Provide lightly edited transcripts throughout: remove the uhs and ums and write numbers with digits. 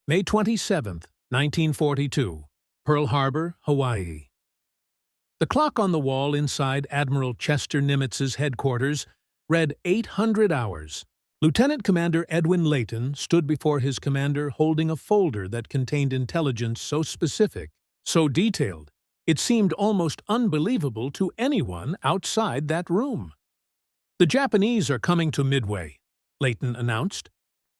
May 27, 1942, Pearl Harbor, Hawaii. The clock on the wall inside Admiral Chester Nimitz's headquarters read 800 hours. Lieutenant Commander Edwin Layton stood before his commander holding a folder that contained intelligence so specific, so detailed, it seemed almost unbelievable to anyone outside that room. "The Japanese are coming to Midway," Layton announced.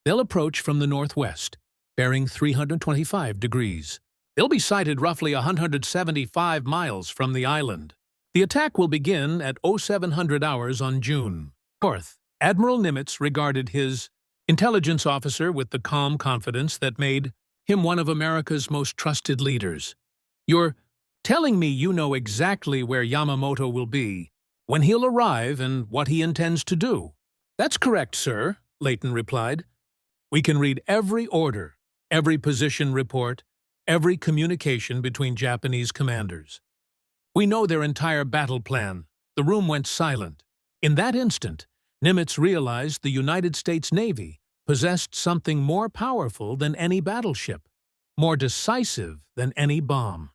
"They'll approach from the northwest, bearing 325 degrees. They'll be sighted roughly 175 miles from the island. The attack will begin at 0700 hours on June 4th. Admiral Nimitz regarded his intelligence officer with the calm confidence that made him one of America's most trusted leaders. "You're telling me you know exactly where Yamamoto will be, when he'll arrive, and what he intends to do?" "That's correct, sir," Layton replied. "We can read every order, every position report, every communication between Japanese commanders. We know their entire battle plan." The room went silent. In that instant, Nimitz realized the United States Navy possessed something more powerful than any battleship, more decisive than any bomb: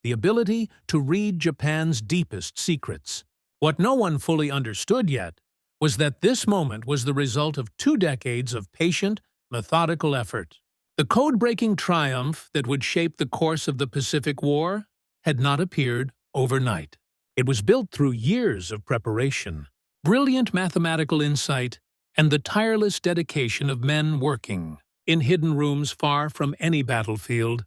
the ability to read Japan's deepest secrets. What no one fully understood yet was that this moment was the result of 2 decades of patient, methodical effort. The code-breaking triumph that would shape the course of the Pacific War had not appeared overnight. It was built through years of preparation, brilliant mathematical insight, and the tireless dedication of men working in hidden rooms far from any battlefield.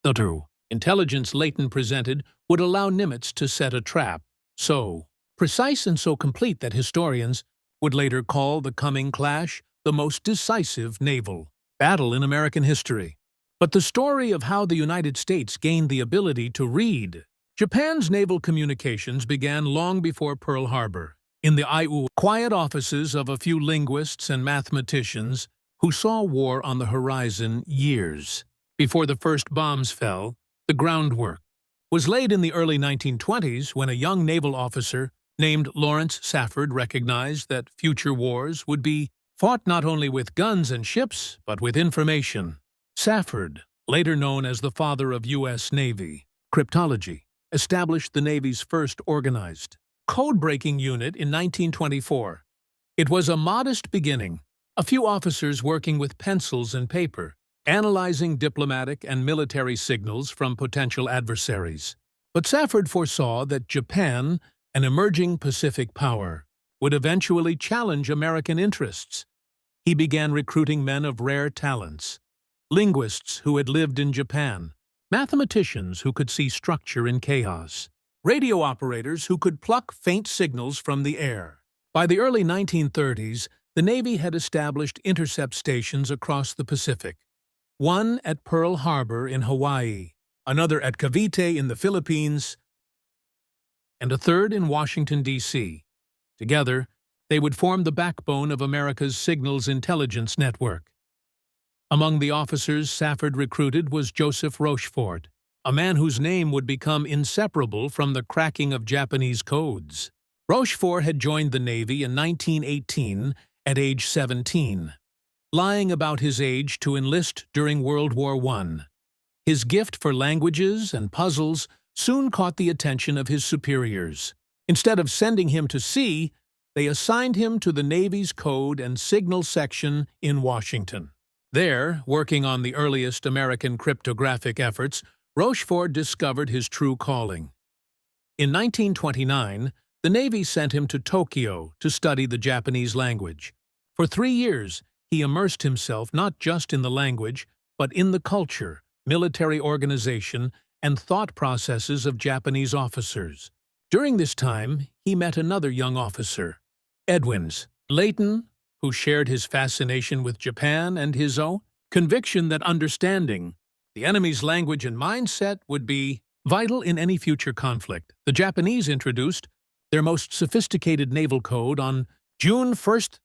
The true intelligence Layton presented would allow Nimitz to set a trap, so precise and so complete that historians would later call the coming clash the most decisive naval battle in American history. But the story of how the United States gained the ability to read Japan's naval communications began long before Pearl Harbor, in the quiet offices of a few linguists and mathematicians who saw war on the horizon years before the first bombs fell. The groundwork was laid in the early 1920s when a young naval officer named Lawrence Safford recognized that future wars would be fought not only with guns and ships, but with information. Safford, later known as the father of U.S. Navy cryptology, established the Navy's first organized code-breaking unit in 1924. It was a modest beginning, a few officers working with pencils and paper, analyzing diplomatic and military signals from potential adversaries. But Safford foresaw that Japan, an emerging Pacific power, would eventually challenge American interests. He began recruiting men of rare talents: linguists who had lived in Japan, mathematicians who could see structure in chaos, radio operators who could pluck faint signals from the air. By the early 1930s, the Navy had established intercept stations across the Pacific, one at Pearl Harbor in Hawaii, another at Cavite in the Philippines, and a third in Washington, D.C. Together, they would form the backbone of America's signals intelligence network. Among the officers Safford recruited was Joseph Rochefort, a man whose name would become inseparable from the cracking of Japanese codes. Rochefort had joined the Navy in 1918 at age 17, lying about his age to enlist during World War I. His gift for languages and puzzles soon caught the attention of his superiors. Instead of sending him to sea, they assigned him to the Navy's Code and Signal Section in Washington. There, working on the earliest American cryptographic efforts, Rochefort discovered his true calling. In 1929, the Navy sent him to Tokyo to study the Japanese language. For 3 years, he immersed himself not just in the language, but in the culture, military organization, and thought processes of Japanese officers. During this time, he met another young officer, Edwin Layton, who shared his fascination with Japan and his own conviction that understanding the enemy's language and mindset would be vital in any future conflict. The Japanese introduced their most sophisticated naval code on June 1,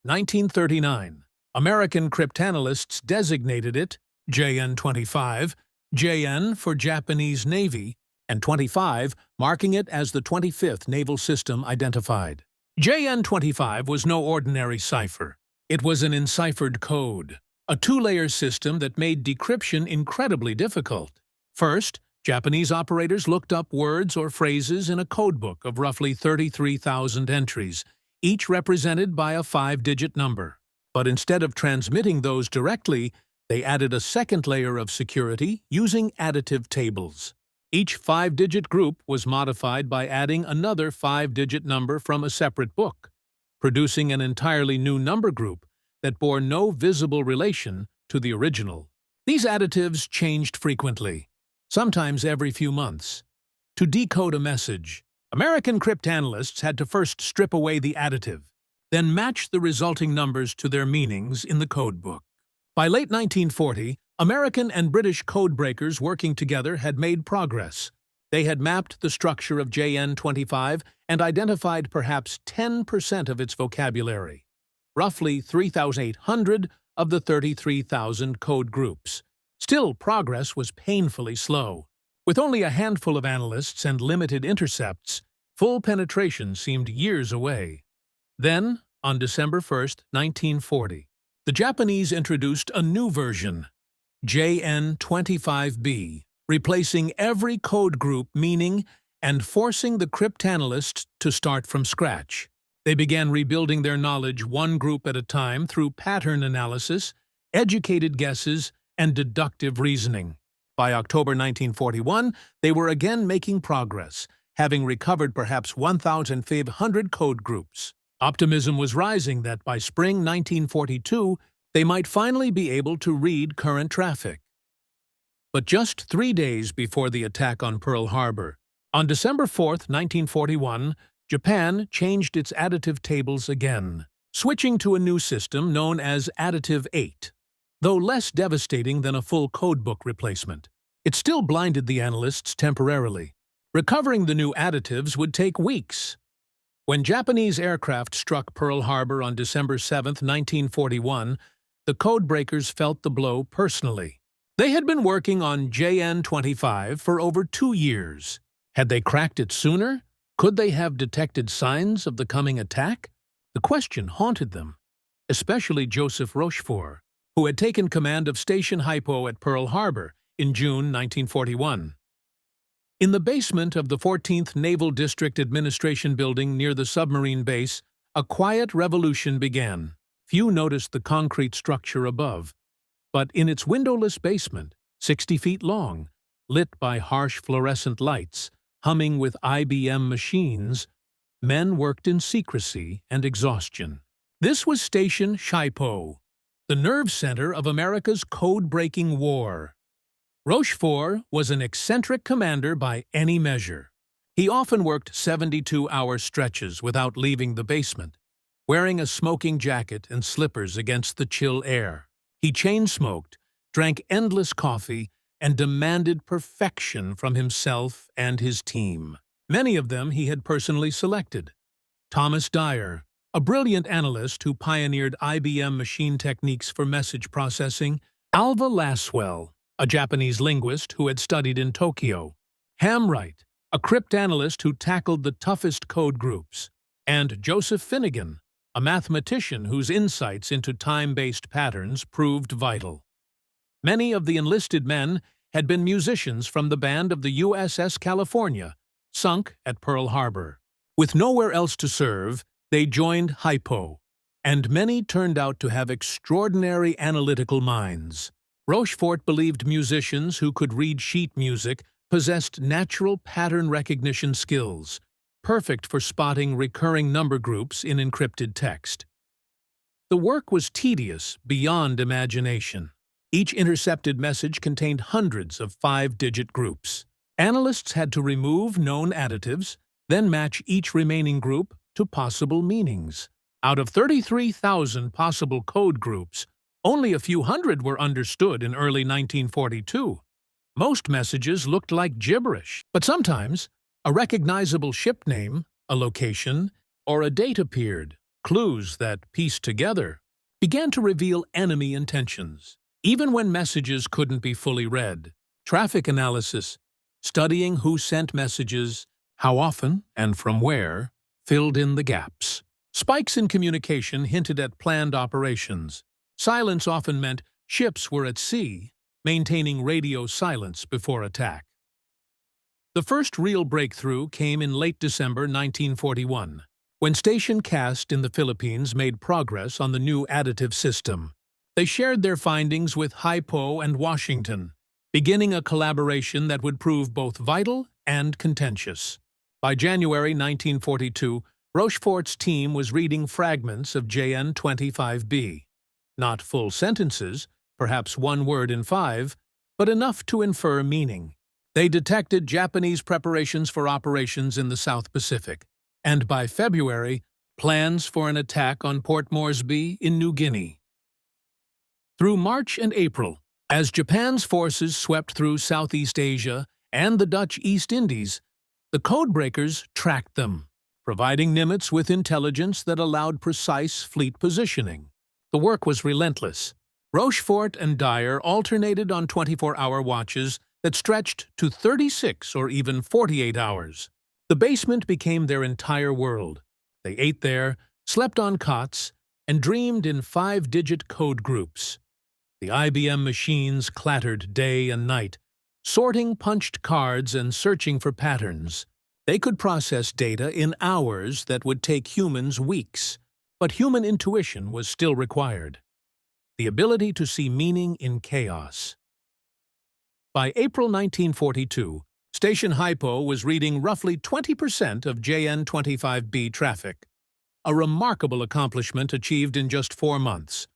1939. American cryptanalysts designated it JN-25, JN for Japanese Navy, and 25, marking it as the 25th naval system identified. JN-25 was no ordinary cipher. It was an enciphered code, a two-layer system that made decryption incredibly difficult. First, Japanese operators looked up words or phrases in a codebook of roughly 33,000 entries, each represented by a 5-digit number. But instead of transmitting those directly, they added a second layer of security using additive tables. Each 5-digit group was modified by adding another 5-digit number from a separate book, producing an entirely new number group that bore no visible relation to the original. These additives changed frequently, sometimes every few months. To decode a message, American cryptanalysts had to first strip away the additive, then match the resulting numbers to their meanings in the codebook. By late 1940, American and British codebreakers working together had made progress. They had mapped the structure of JN-25 and identified perhaps 10% of its vocabulary, roughly 3,800 of the 33,000 code groups. Still, progress was painfully slow. With only a handful of analysts and limited intercepts, full penetration seemed years away. Then, on December 1, 1940, the Japanese introduced a new version, JN-25B, replacing every code group meaning and forcing the cryptanalysts to start from scratch. They began rebuilding their knowledge one group at a time through pattern analysis, educated guesses, and deductive reasoning. By October 1941, they were again making progress, having recovered perhaps 1,500 code groups. Optimism was rising that by spring 1942, they might finally be able to read current traffic. But just 3 days before the attack on Pearl Harbor, on December 4, 1941, Japan changed its additive tables again, switching to a new system known as Additive 8. Though less devastating than a full codebook replacement, it still blinded the analysts temporarily. Recovering the new additives would take weeks. When Japanese aircraft struck Pearl Harbor on December 7, 1941, the codebreakers felt the blow personally. They had been working on JN-25 for over 2 years. Had they cracked it sooner? Could they have detected signs of the coming attack? The question haunted them, especially Joseph Rochefort, who had taken command of Station HYPO at Pearl Harbor in June 1941. In the basement of the 14th Naval District Administration Building near the submarine base, a quiet revolution began. Few noticed the concrete structure above, but in its windowless basement, 60 feet long, lit by harsh fluorescent lights, humming with IBM machines, men worked in secrecy and exhaustion. This was Station HYPO, the nerve center of America's code-breaking war. Rochefort was an eccentric commander by any measure. He often worked 72-hour stretches without leaving the basement, wearing a smoking jacket and slippers against the chill air. He chain-smoked, drank endless coffee, and demanded perfection from himself and his team. Many of them he had personally selected. Thomas Dyer, a brilliant analyst who pioneered IBM machine techniques for message processing; Alva Laswell, a Japanese linguist who had studied in Tokyo; Hamwright, a cryptanalyst who tackled the toughest code groups; and Joseph Finnegan, a mathematician whose insights into time-based patterns proved vital. Many of the enlisted men had been musicians from the band of the USS California, sunk at Pearl Harbor. With nowhere else to serve, they joined HYPO, and many turned out to have extraordinary analytical minds. Rochefort believed musicians who could read sheet music possessed natural pattern recognition skills, perfect for spotting recurring number groups in encrypted text. The work was tedious beyond imagination. Each intercepted message contained hundreds of 5-digit groups. Analysts had to remove known additives, then match each remaining group to possible meanings. Out of 33,000 possible code groups, only a few hundred were understood in early 1942. Most messages looked like gibberish, but sometimes a recognizable ship name, a location, or a date appeared. Clues that, pieced together, began to reveal enemy intentions. Even when messages couldn't be fully read, traffic analysis, studying who sent messages, how often, and from where, filled in the gaps. Spikes in communication hinted at planned operations. Silence often meant Ships were at sea, maintaining radio silence before attack. The first real breakthrough came in late December 1941, when Station Cast in the Philippines made progress on the new additive system. They shared their findings with HYPO and Washington, beginning a collaboration that would prove both vital and contentious. By January 1942, Rochefort's team was reading fragments of JN-25B. Not full sentences, perhaps one word in 5, but enough to infer meaning. They detected Japanese preparations for operations in the South Pacific, and by February, plans for an attack on Port Moresby in New Guinea. Through March and April, as Japan's forces swept through Southeast Asia and the Dutch East Indies, the codebreakers tracked them, providing Nimitz with intelligence that allowed precise fleet positioning. The work was relentless. Rochefort and Dyer alternated on 24-hour watches that stretched to 36 or even 48 hours. The basement became their entire world. They ate there, slept on cots, and dreamed in 5-digit code groups. The IBM machines clattered day and night, sorting punched cards and searching for patterns. They could process data in hours that would take humans weeks, but human intuition was still required. The ability to see meaning in chaos. By April 1942, Station HYPO was reading roughly 20% of JN-25B traffic, a remarkable accomplishment achieved in just 4 months.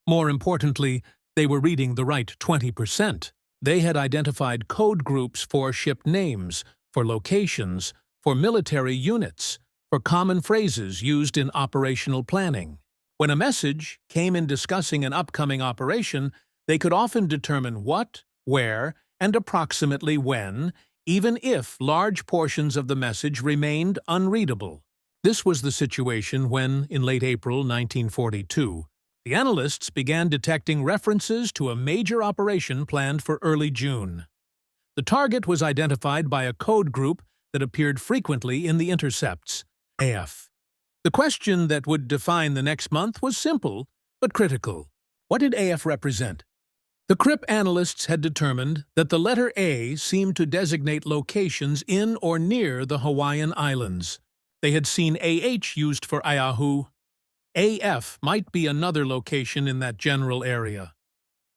More importantly, they were reading the right 20%. They had identified code groups for ship names, for locations, for military units, for common phrases used in operational planning. When a message came in discussing an upcoming operation, they could often determine what, where, and approximately when, even if large portions of the message remained unreadable. This was the situation when, in late April 1942, the analysts began detecting references to a major operation planned for early June. The target was identified by a code group that appeared frequently in the intercepts, AF. The question that would define the next month was simple, but critical. What did AF represent? The cryptanalysts had determined that the letter A seemed to designate locations in or near the Hawaiian Islands. They had seen AH used for Oahu. AF might be another location in that general area.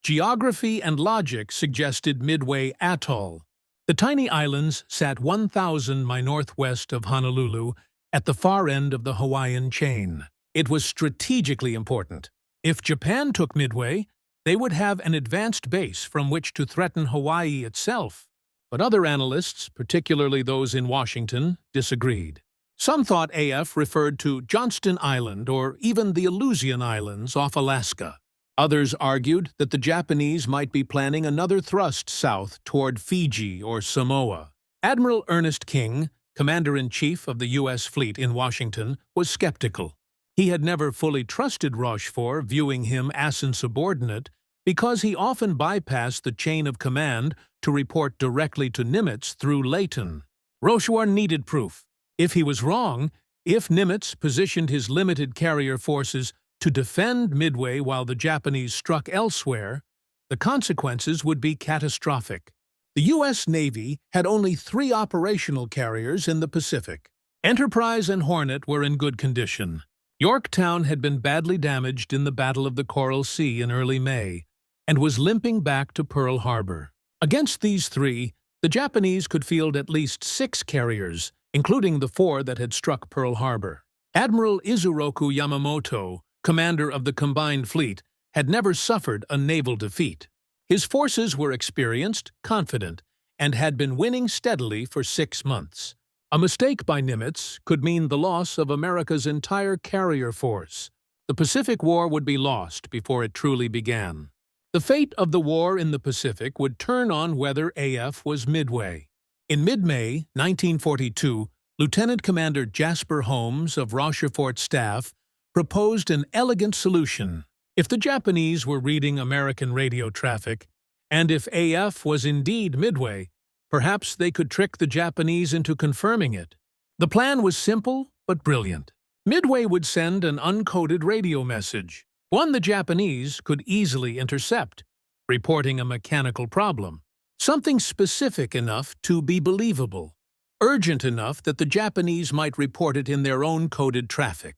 Geography and logic suggested Midway Atoll. The tiny islands sat 1,000 miles northwest of Honolulu at the far end of the Hawaiian chain. It was strategically important. If Japan took Midway, they would have an advanced base from which to threaten Hawaii itself. But other analysts, particularly those in Washington, disagreed. Some thought AF referred to Johnston Island or even the Aleutian Islands off Alaska. Others argued that the Japanese might be planning another thrust south toward Fiji or Samoa. Admiral Ernest King, Commander-in-Chief of the U.S. Fleet in Washington, was skeptical. He had never fully trusted Rochefort, viewing him as an subordinate, because he often bypassed the chain of command to report directly to Nimitz through Leighton. Rochefort needed proof. If he was wrong, if Nimitz positioned his limited carrier forces to defend Midway while the Japanese struck elsewhere, the consequences would be catastrophic. The U.S. Navy had only 3 operational carriers in the Pacific. Enterprise and Hornet were in good condition. Yorktown had been badly damaged in the Battle of the Coral Sea in early May and was limping back to Pearl Harbor. Against these 3, the Japanese could field at least 6 carriers, including the 4 that had struck Pearl Harbor. Admiral Izuroku Yamamoto, commander of the combined fleet, had never suffered a naval defeat. His forces were experienced, confident, and had been winning steadily for 6 months. A mistake by Nimitz could mean the loss of America's entire carrier force. The Pacific War would be lost before it truly began. The fate of the war in the Pacific would turn on whether AF was Midway. In mid-May 1942, Lieutenant Commander Jasper Holmes of Rochefort's staff proposed an elegant solution. If the Japanese were reading American radio traffic, and if AF was indeed Midway, perhaps they could trick the Japanese into confirming it. The plan was simple but brilliant. Midway would send an uncoded radio message. One the Japanese could easily intercept, reporting a mechanical problem. Something specific enough to be believable, urgent enough that the Japanese might report it in their own coded traffic.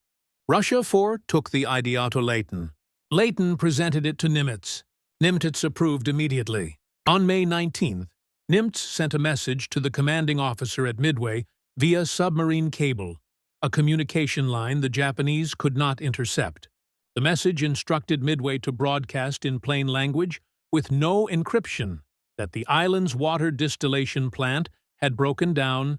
Rochefort took the idea to Leighton. Leighton presented it to Nimitz. Nimitz approved immediately. On May 19th, Nimitz sent a message to the commanding officer at Midway via submarine cable, a communication line the Japanese could not intercept. The message instructed Midway to broadcast in plain language, with no encryption, that the island's water distillation plant had broken down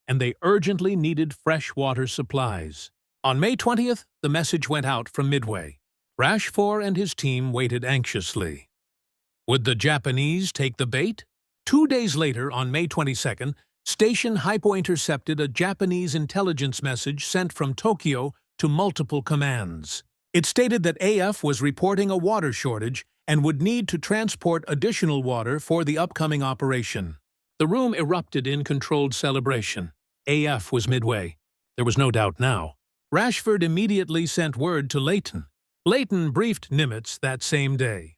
and they urgently needed fresh water supplies. On May 20th, the message went out from Midway. Rochefort and his team waited anxiously. Would the Japanese take the bait? 2 days later, on May 22nd, Station HYPO intercepted a Japanese intelligence message sent from Tokyo to multiple commands. It stated that AF was reporting a water shortage and would need to transport additional water for the upcoming operation. The room erupted in controlled celebration. AF was Midway. There was no doubt now. Rochefort immediately sent word to Leighton. Leighton briefed Nimitz that same day.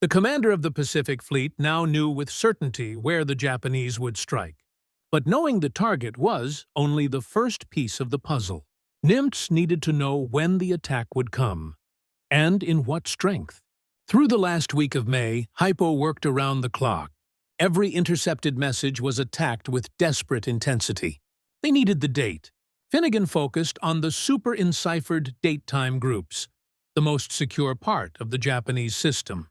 The commander of the Pacific Fleet now knew with certainty where the Japanese would strike. But knowing the target was only the first piece of the puzzle. Nimitz needed to know when the attack would come, and in what strength. Through the last week of May, HYPO worked around the clock. Every intercepted message was attacked with desperate intensity. They needed the date. Finnegan focused on the super-enciphered date-time groups, the most secure part of the Japanese system.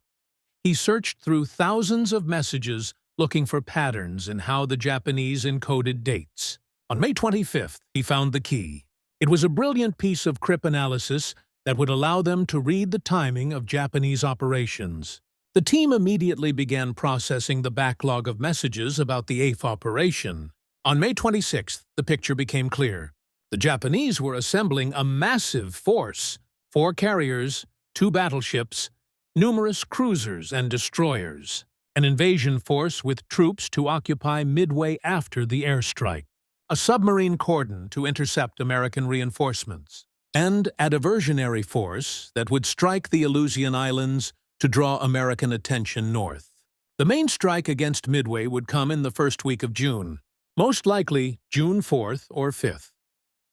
He searched through thousands of messages looking for patterns in how the Japanese encoded dates. On May 25th, he found the key. It was a brilliant piece of cryptanalysis that would allow them to read the timing of Japanese operations. The team immediately began processing the backlog of messages about the AF operation. On May 26th, the picture became clear. The Japanese were assembling a massive force: 4 carriers, 2 battleships, numerous cruisers and destroyers. An invasion force with troops to occupy Midway after the airstrike. A submarine cordon to intercept American reinforcements. And a diversionary force that would strike the Aleutian Islands to draw American attention north. The main strike against Midway would come in the first week of June, most likely June 4th or 5th.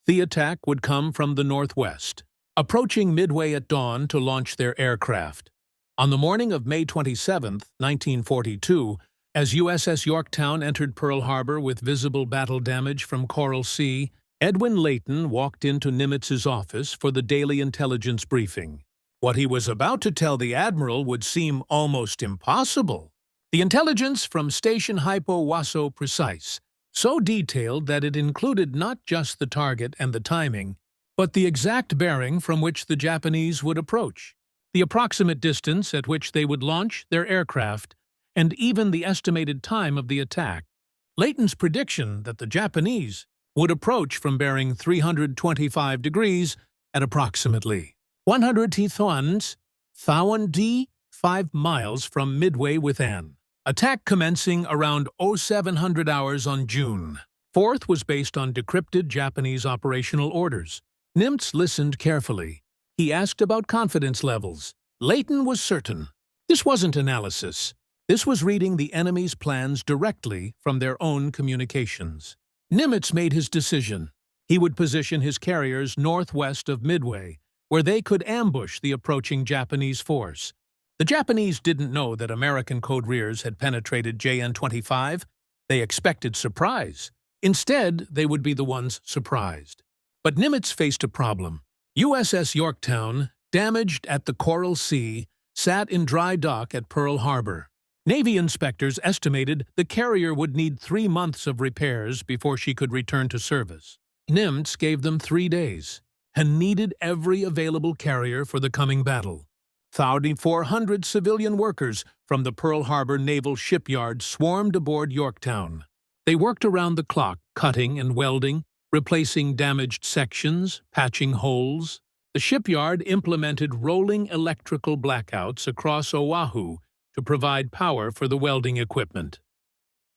The attack would come from the northwest, approaching Midway at dawn to launch their aircraft. On the morning of May 27, 1942, as USS Yorktown entered Pearl Harbor with visible battle damage from Coral Sea, Edwin Leighton walked into Nimitz's office for the daily intelligence briefing. What he was about to tell the Admiral would seem almost impossible. The intelligence from Station HYPO was so precise, so detailed that it included not just the target and the timing, but the exact bearing from which the Japanese would approach, the approximate distance at which they would launch their aircraft, and even the estimated time of the attack. Leighton's prediction that the Japanese would approach from bearing 325 degrees at approximately 105 miles from Midway with an attack commencing around 0700 hours on June 4th was based on decrypted Japanese operational orders. Nimitz listened carefully. He asked about confidence levels. Leighton was certain. This wasn't analysis. This was reading the enemy's plans directly from their own communications. Nimitz made his decision. He would position his carriers northwest of Midway, where they could ambush the approaching Japanese force. The Japanese didn't know that American code rears had penetrated JN-25. They expected surprise. Instead, they would be the ones surprised. But Nimitz faced a problem. USS Yorktown, damaged at the Coral Sea, sat in dry dock at Pearl Harbor. Navy inspectors estimated the carrier would need 3 months of repairs before she could return to service. Nimitz gave them 3 days and needed every available carrier for the coming battle. 400 civilian workers from the Pearl Harbor Naval Shipyard swarmed aboard Yorktown. They worked around the clock, cutting and welding, replacing damaged sections, patching holes. The shipyard implemented rolling electrical blackouts across Oahu to provide power for the welding equipment.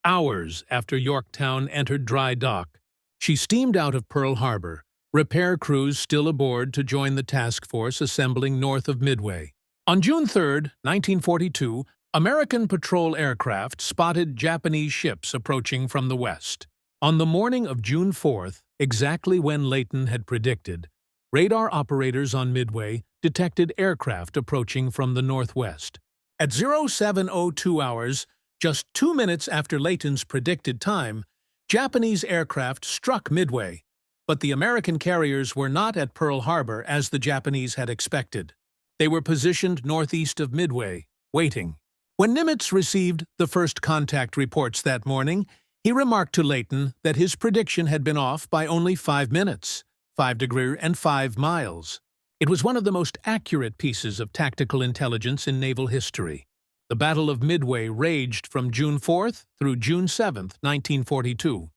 Hours after Yorktown entered dry dock, she steamed out of Pearl Harbor, repair crews still aboard to join the task force assembling north of Midway. On June 3, 1942, American patrol aircraft spotted Japanese ships approaching from the west. On the morning of June 4th, exactly when Leighton had predicted, radar operators on Midway detected aircraft approaching from the northwest. At 07:02 hours, just 2 minutes after Leighton's predicted time, Japanese aircraft struck Midway, but the American carriers were not at Pearl Harbor as the Japanese had expected. They were positioned northeast of Midway, waiting. When Nimitz received the first contact reports that morning, he remarked to Leighton that his prediction had been off by only 5 minutes, 5 degrees and 5 miles. It was one of the most accurate pieces of tactical intelligence in naval history. The Battle of Midway raged from June 4th through June 7th, 1942.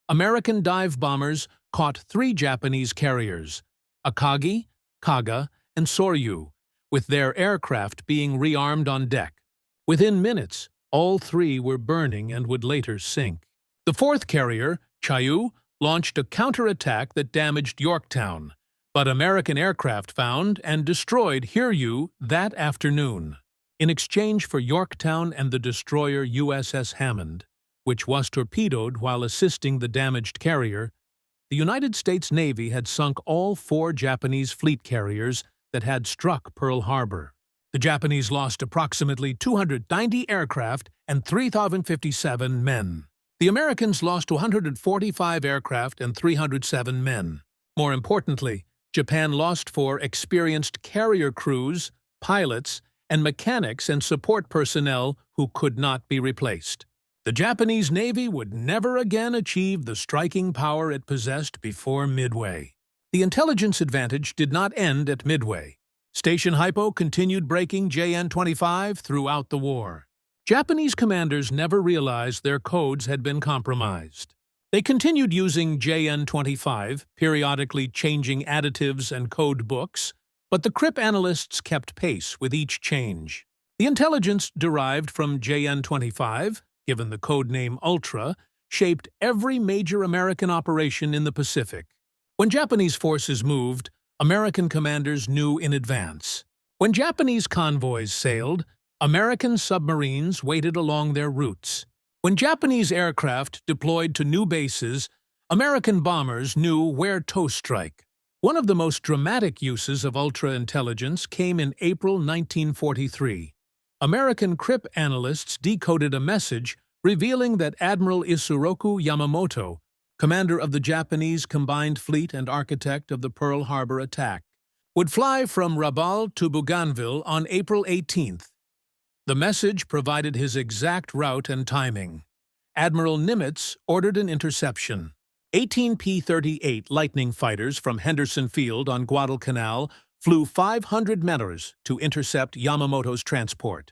American dive bombers caught 3 Japanese carriers, Akagi, Kaga, and Soryu, with their aircraft being rearmed on deck. Within minutes, all 3 were burning and would later sink. The 4th carrier, Chayu, launched a counterattack that damaged Yorktown, but American aircraft found and destroyed Hiryu that afternoon. In exchange for Yorktown and the destroyer USS Hammond, which was torpedoed while assisting the damaged carrier, the United States Navy had sunk all 4 Japanese fleet carriers that had struck Pearl Harbor. The Japanese lost approximately 290 aircraft and 3,057 men. The Americans lost 145 aircraft and 307 men. More importantly, Japan lost 4 experienced carrier crews, pilots, and mechanics and support personnel who could not be replaced. The Japanese Navy would never again achieve the striking power it possessed before Midway. The intelligence advantage did not end at Midway. Station HYPO continued breaking JN-25 throughout the war. Japanese commanders never realized their codes had been compromised. They continued using JN-25, periodically changing additives and code books, but the cryptanalysts kept pace with each change. The intelligence derived from JN-25, given the code name Ultra, shaped every major American operation in the Pacific. When Japanese forces moved, American commanders knew in advance. When Japanese convoys sailed, American submarines waited along their routes. When Japanese aircraft deployed to new bases, American bombers knew where to strike. One of the most dramatic uses of ultra-intelligence came in April 1943. American cryptanalysts decoded a message revealing that Admiral Isoroku Yamamoto, commander of the Japanese Combined Fleet and architect of the Pearl Harbor attack, would fly from Rabaul to Bougainville on April 18th. The message provided his exact route and timing. Admiral Nimitz ordered an interception. 18 P-38 Lightning fighters from Henderson Field on Guadalcanal flew 500 meters to intercept Yamamoto's transport.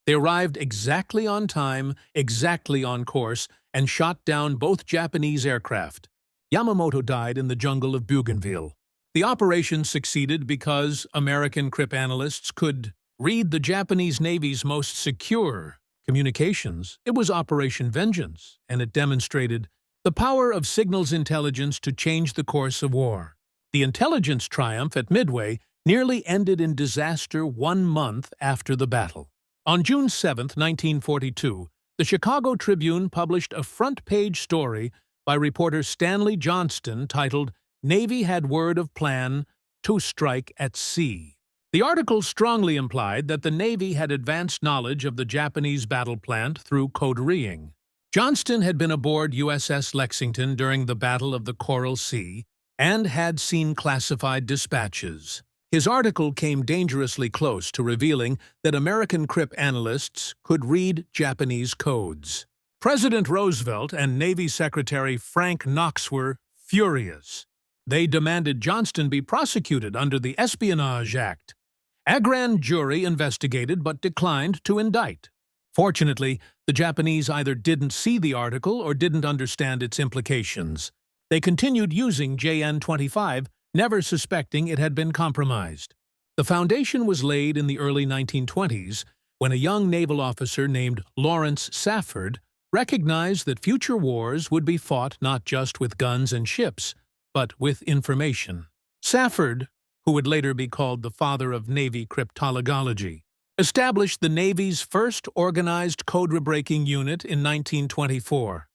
They arrived exactly on time, exactly on course, and shot down both Japanese aircraft. Yamamoto died in the jungle of Bougainville. The operation succeeded because American cryptanalysts could read the Japanese Navy's most secure communications. It was Operation Vengeance, and it demonstrated the power of signals intelligence to change the course of war. The intelligence triumph at Midway nearly ended in disaster 1 month after the battle. On June 7, 1942, the Chicago Tribune published a front-page story by reporter Stanley Johnston titled "Navy Had Word of Plan to Strike at Sea." The article strongly implied that the Navy had advanced knowledge of the Japanese battle plan through code-reading. Johnston had been aboard USS Lexington during the Battle of the Coral Sea and had seen classified dispatches. His article came dangerously close to revealing that American cryptanalysts could read Japanese codes. President Roosevelt and Navy Secretary Frank Knox were furious. They demanded Johnston be prosecuted under the Espionage Act. A grand jury investigated but declined to indict. Fortunately, the Japanese either didn't see the article or didn't understand its implications. They continued using JN-25, never suspecting it had been compromised. The foundation was laid in the early 1920s when a young naval officer named Lawrence Safford recognized that future wars would be fought not just with guns and ships, but with information. Safford, who would later be called the father of Navy cryptology, established the Navy's first organized code-breaking unit in 1924.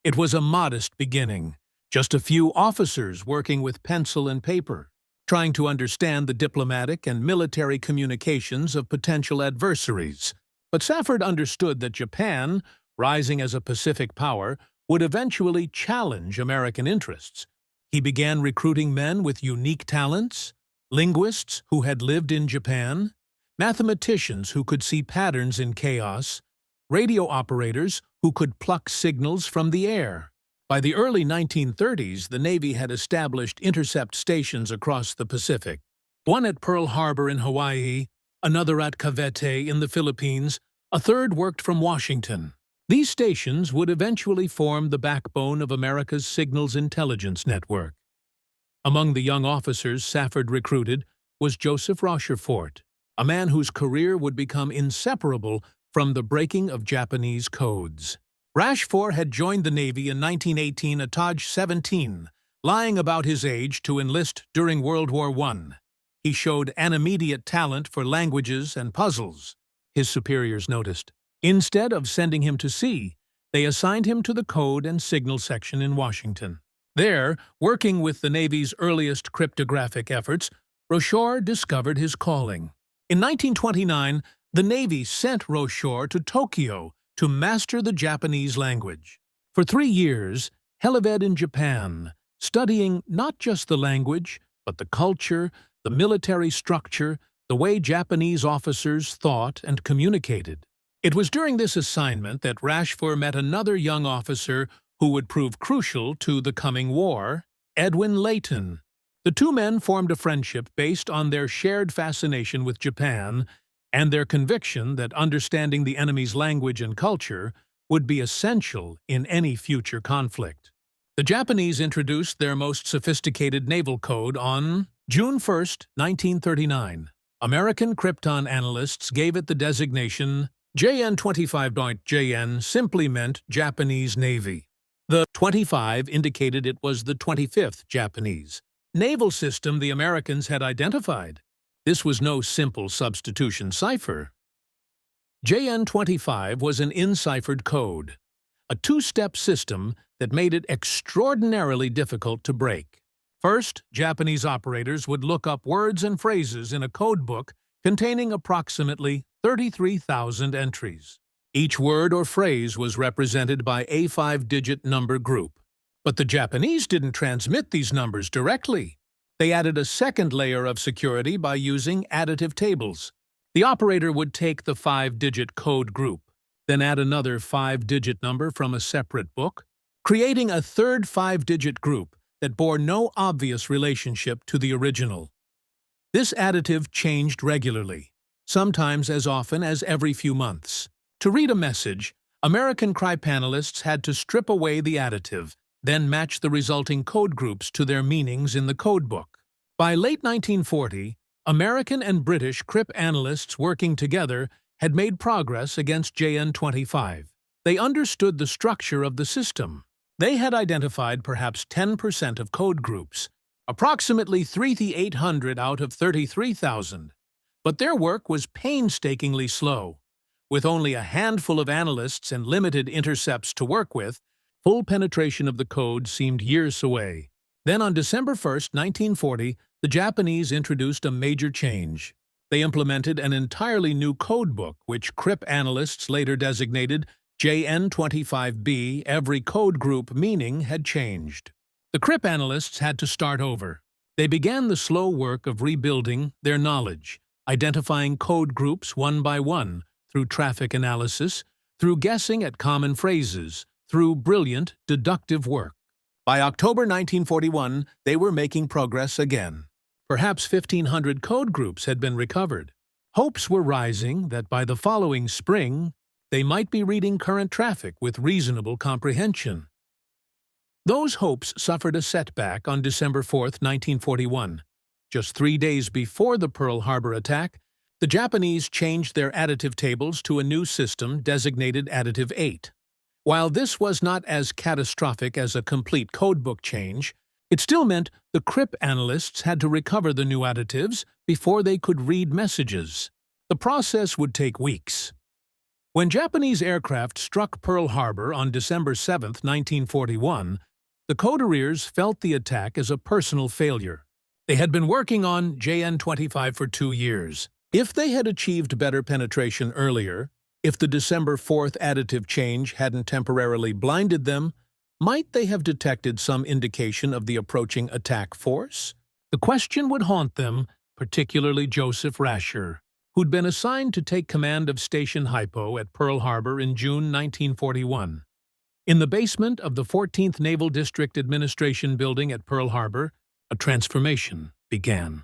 It was a modest beginning, just a few officers working with pencil and paper, trying to understand the diplomatic and military communications of potential adversaries. But Safford understood that Japan, rising as a Pacific power, would eventually challenge American interests. He began recruiting men with unique talents, linguists who had lived in Japan, mathematicians who could see patterns in chaos, radio operators who could pluck signals from the air. By the early 1930s, the Navy had established intercept stations across the Pacific, one at Pearl Harbor in Hawaii, another at Cavite in the Philippines, a third worked from Washington. These stations would eventually form the backbone of America's signals intelligence network. Among the young officers Safford recruited was Joseph Rochefort, a man whose career would become inseparable from the breaking of Japanese codes. Rochefort had joined the Navy in 1918 at age 17, lying about his age to enlist during World War I. He showed an immediate talent for languages and puzzles, his superiors noticed. Instead of sending him to sea, they assigned him to the Code and Signal section in Washington. There, working with the Navy's earliest cryptographic efforts, Rochefort discovered his calling. In 1929, the Navy sent Rochefort to Tokyo to master the Japanese language. For 3 years, he lived in Japan, studying not just the language, but the culture, the military structure, the way Japanese officers thought and communicated. It was during this assignment that Rochefort met another young officer who would prove crucial to the coming war, Edwin Layton. The two men formed a friendship based on their shared fascination with Japan and their conviction that understanding the enemy's language and culture would be essential in any future conflict. The Japanese introduced their most sophisticated naval code on June 1, 1939. American krypton analysts gave it the designation JN-25. JN simply meant Japanese Navy. The 25 indicated it was the 25th Japanese naval system the Americans had identified. This was no simple substitution cipher. JN-25 was an enciphered code, a two-step system that made it extraordinarily difficult to break. First, Japanese operators would look up words and phrases in a code book containing approximately 33,000 entries. Each word or phrase was represented by a 5-digit number group. But the Japanese didn't transmit these numbers directly. They added a second layer of security by using additive tables. The operator would take the 5-digit code group, then add another 5-digit number from a separate book, creating a third 5-digit group that bore no obvious relationship to the original. This additive changed regularly, sometimes as often as every few months. To read a message, American cryptanalysts had to strip away the additive, then match the resulting code groups to their meanings in the codebook. By late 1940, American and British cryptanalysts working together had made progress against JN-25. They understood the structure of the system. They had identified perhaps 10% of code groups, approximately 3,800 out of 33,000. But their work was painstakingly slow. With only a handful of analysts and limited intercepts to work with, full penetration of the code seemed years away. Then on December 1, 1940, the Japanese introduced a major change. They implemented an entirely new codebook, which cryptanalysts later designated JN-25B. Every code group meaning had changed. The cryptanalysts had to start over. They began the slow work of rebuilding their knowledge, identifying code groups one by one, through traffic analysis, through guessing at common phrases, through brilliant, deductive work. By October 1941, they were making progress again. Perhaps 1,500 code groups had been recovered. Hopes were rising that by the following spring, they might be reading current traffic with reasonable comprehension. Those hopes suffered a setback on December 4, 1941. Just 3 days before the Pearl Harbor attack, the Japanese changed their additive tables to a new system designated Additive 8. While this was not as catastrophic as a complete codebook change, it still meant the cryptanalysts had to recover the new additives before they could read messages. The process would take weeks. When Japanese aircraft struck Pearl Harbor on December 7, 1941, the codebreakers felt the attack as a personal failure. They had been working on JN-25 for 2 years. If they had achieved better penetration earlier, if the December 4th additive change hadn't temporarily blinded them, might they have detected some indication of the approaching attack force? The question would haunt them, particularly Joseph Rasher, who'd been assigned to take command of Station HYPO at Pearl Harbor in June 1941. In the basement of the 14th Naval District Administration Building at Pearl Harbor, a transformation began.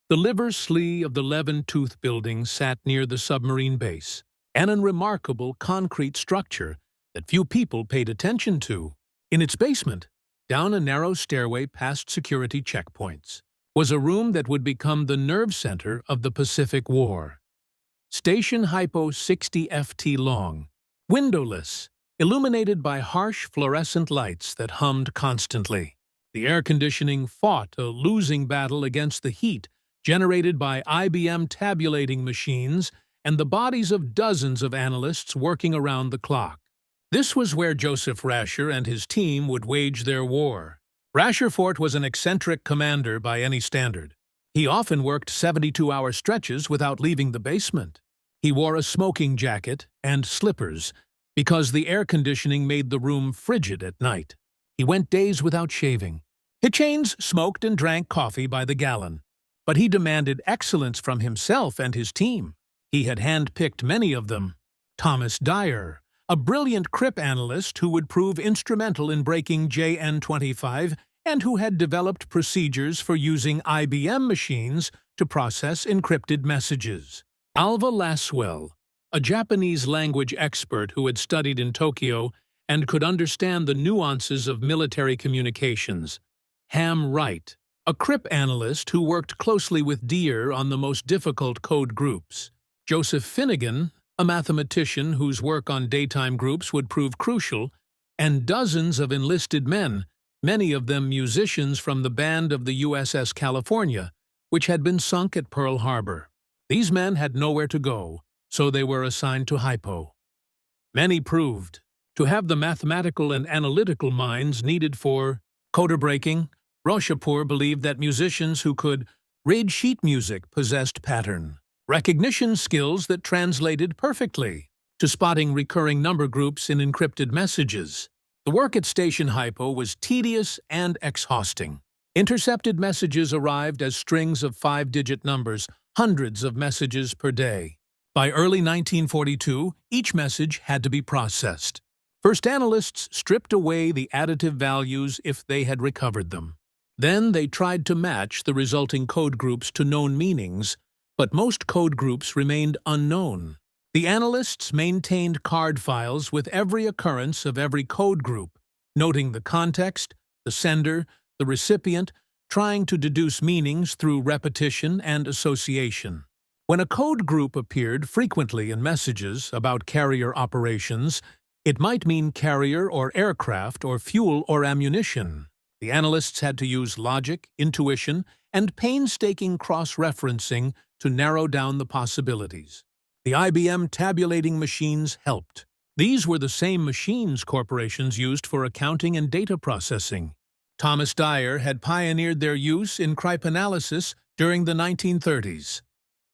The liver slee of the Levin-Tooth building sat near the submarine base, an unremarkable concrete structure that few people paid attention to. In its basement, down a narrow stairway past security checkpoints, was a room that would become the nerve center of the Pacific War. Station HYPO 60 FT long, windowless, illuminated by harsh fluorescent lights that hummed constantly. The air conditioning fought a losing battle against the heat generated by IBM tabulating machines and the bodies of dozens of analysts working around the clock. This was where Joseph Rasher and his team would wage their war. Rochefort was an eccentric commander by any standard. He often worked 72-hour stretches without leaving the basement. He wore a smoking jacket and slippers because the air conditioning made the room frigid at night. He went days without shaving. Hitchens smoked and drank coffee by the gallon. But he demanded excellence from himself and his team. He had handpicked many of them. Thomas Dyer, a brilliant cryptanalyst who would prove instrumental in breaking JN-25 and who had developed procedures for using IBM machines to process encrypted messages. Alva Laswell, a Japanese language expert who had studied in Tokyo and could understand the nuances of military communications. Ham Wright, a cryptanalyst who worked closely with Dyer on the most difficult code groups. Joseph Finnegan, a mathematician whose work on daytime groups would prove crucial, and dozens of enlisted men, many of them musicians from the band of the USS California, which had been sunk at Pearl Harbor. These men had nowhere to go, so they were assigned to HYPO. Many proved to have the mathematical and analytical minds needed for codebreaking. Rochefort believed that musicians who could read sheet music possessed pattern recognition skills that translated perfectly to spotting recurring number groups in encrypted messages. The work at Station HYPO was tedious and exhausting. Intercepted messages arrived as strings of 5-digit numbers, hundreds of messages per day. By early 1942, each message had to be processed. First, analysts stripped away the additive values if they had recovered them. Then they tried to match the resulting code groups to known meanings, but most code groups remained unknown. The analysts maintained card files with every occurrence of every code group, noting the context, the sender, the recipient, trying to deduce meanings through repetition and association. When a code group appeared frequently in messages about carrier operations, it might mean carrier or aircraft or fuel or ammunition. The analysts had to use logic, intuition, and painstaking cross-referencing to narrow down the possibilities. The IBM tabulating machines helped. These were the same machines corporations used for accounting and data processing. Thomas Dyer had pioneered their use in cryptanalysis during the 1930s.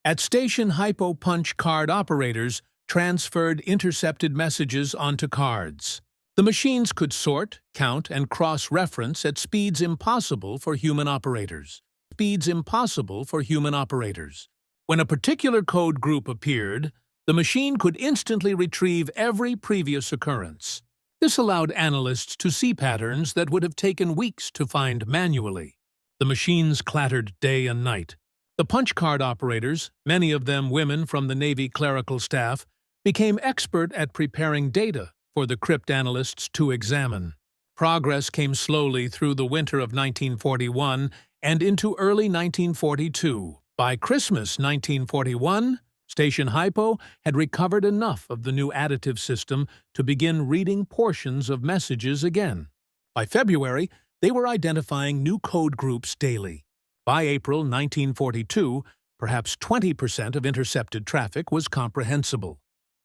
At Station HYPO, punch card operators transferred intercepted messages onto cards. The machines could sort, count, and cross-reference at speeds impossible for human operators. When a particular code group appeared, the machine could instantly retrieve every previous occurrence. This allowed analysts to see patterns that would have taken weeks to find manually. The machines clattered day and night. The punch card operators, many of them women from the Navy clerical staff, became expert at preparing data for the cryptanalysts to examine. Progress came slowly through the winter of 1941 and into early 1942. By Christmas 1941, Station HYPO had recovered enough of the new additive system to begin reading portions of messages again. By February, they were identifying new code groups daily. By April 1942, perhaps 20% of intercepted traffic was comprehensible.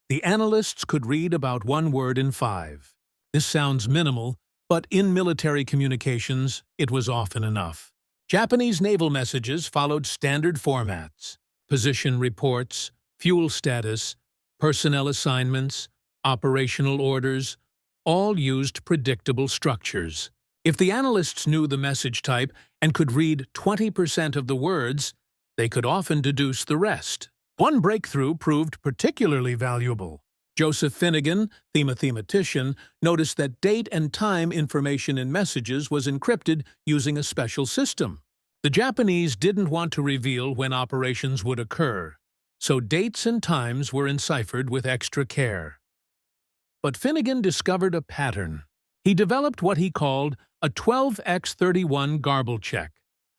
The analysts could read about 1 word in 5. This sounds minimal, but in military communications, it was often enough. Japanese naval messages followed standard formats: position reports, fuel status, personnel assignments, operational orders, all used predictable structures. If the analysts knew the message type and could read 20% of the words, they could often deduce the rest. One breakthrough proved particularly valuable. Joseph Finnegan, the mathematician, noticed that date and time information in messages was encrypted using a special system. The Japanese didn't want to reveal when operations would occur, so dates and times were enciphered with extra care. But Finnegan discovered a pattern. He developed what he called a 12x31 garble check,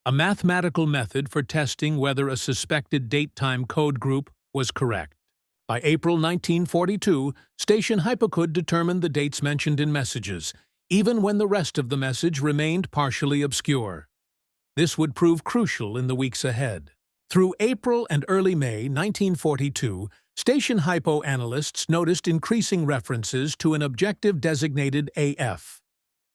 a mathematical method for testing whether a suspected date-time code group was correct. By April 1942, Station HYPO could determine the dates mentioned in messages, even when the rest of the message remained partially obscure. This would prove crucial in the weeks ahead. Through April and early May 1942, Station HYPO analysts noticed increasing references to an objective designated AF.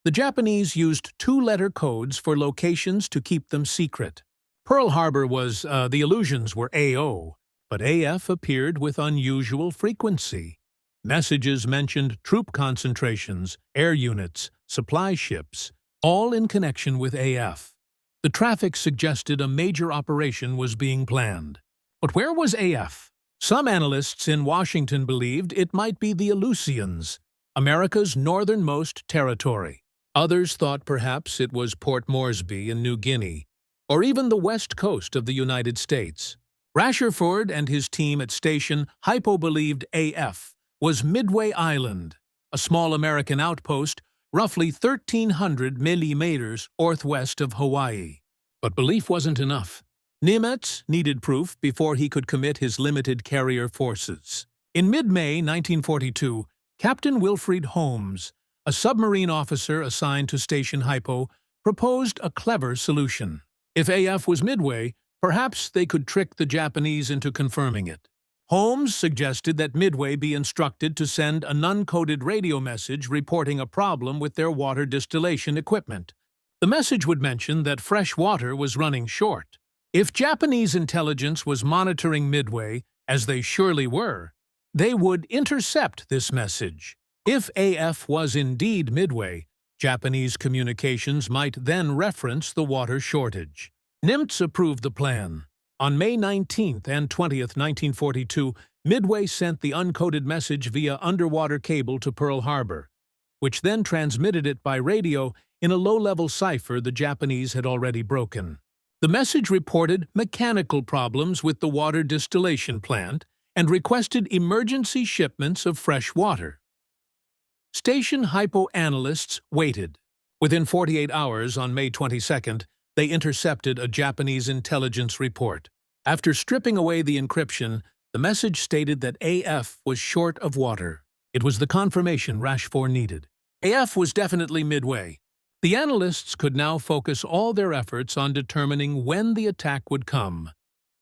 The Japanese used 2-letter codes for locations to keep them secret. Pearl Harbor the illusions were AO, but AF appeared with unusual frequency. Messages mentioned troop concentrations, air units, supply ships, all in connection with AF. The traffic suggested a major operation was being planned. But where was AF? Some analysts in Washington believed it might be the Aleutians, America's northernmost territory. Others thought perhaps it was Port Moresby in New Guinea, or even the west coast of the United States. Rochefort and his team at Station HYPO believed AF was Midway Island, a small American outpost roughly 1,300 millimeters northwest of Hawaii. But belief wasn't enough. Nimitz needed proof before he could commit his limited carrier forces. In mid-May 1942, Captain Wilfred Holmes, a submarine officer assigned to Station HYPO, proposed a clever solution. If AF was Midway, perhaps they could trick the Japanese into confirming it. Holmes suggested that Midway be instructed to send an uncoded radio message reporting a problem with their water distillation equipment. The message would mention that fresh water was running short. If Japanese intelligence was monitoring Midway, as they surely were, they would intercept this message. If AF was indeed Midway, Japanese communications might then reference the water shortage. Nimitz approved the plan. On May 19th and 20th, 1942, Midway sent the uncoded message via underwater cable to Pearl Harbor, which then transmitted it by radio in a low-level cipher the Japanese had already broken. The message reported mechanical problems with the water distillation plant and requested emergency shipments of fresh water. Station HYPO analysts waited. Within 48 hours, on May 22nd, they intercepted a Japanese intelligence report. After stripping away the encryption, the message stated that AF was short of water. It was the confirmation Rochefort needed. AF was definitely Midway. The analysts could now focus all their efforts on determining when the attack would come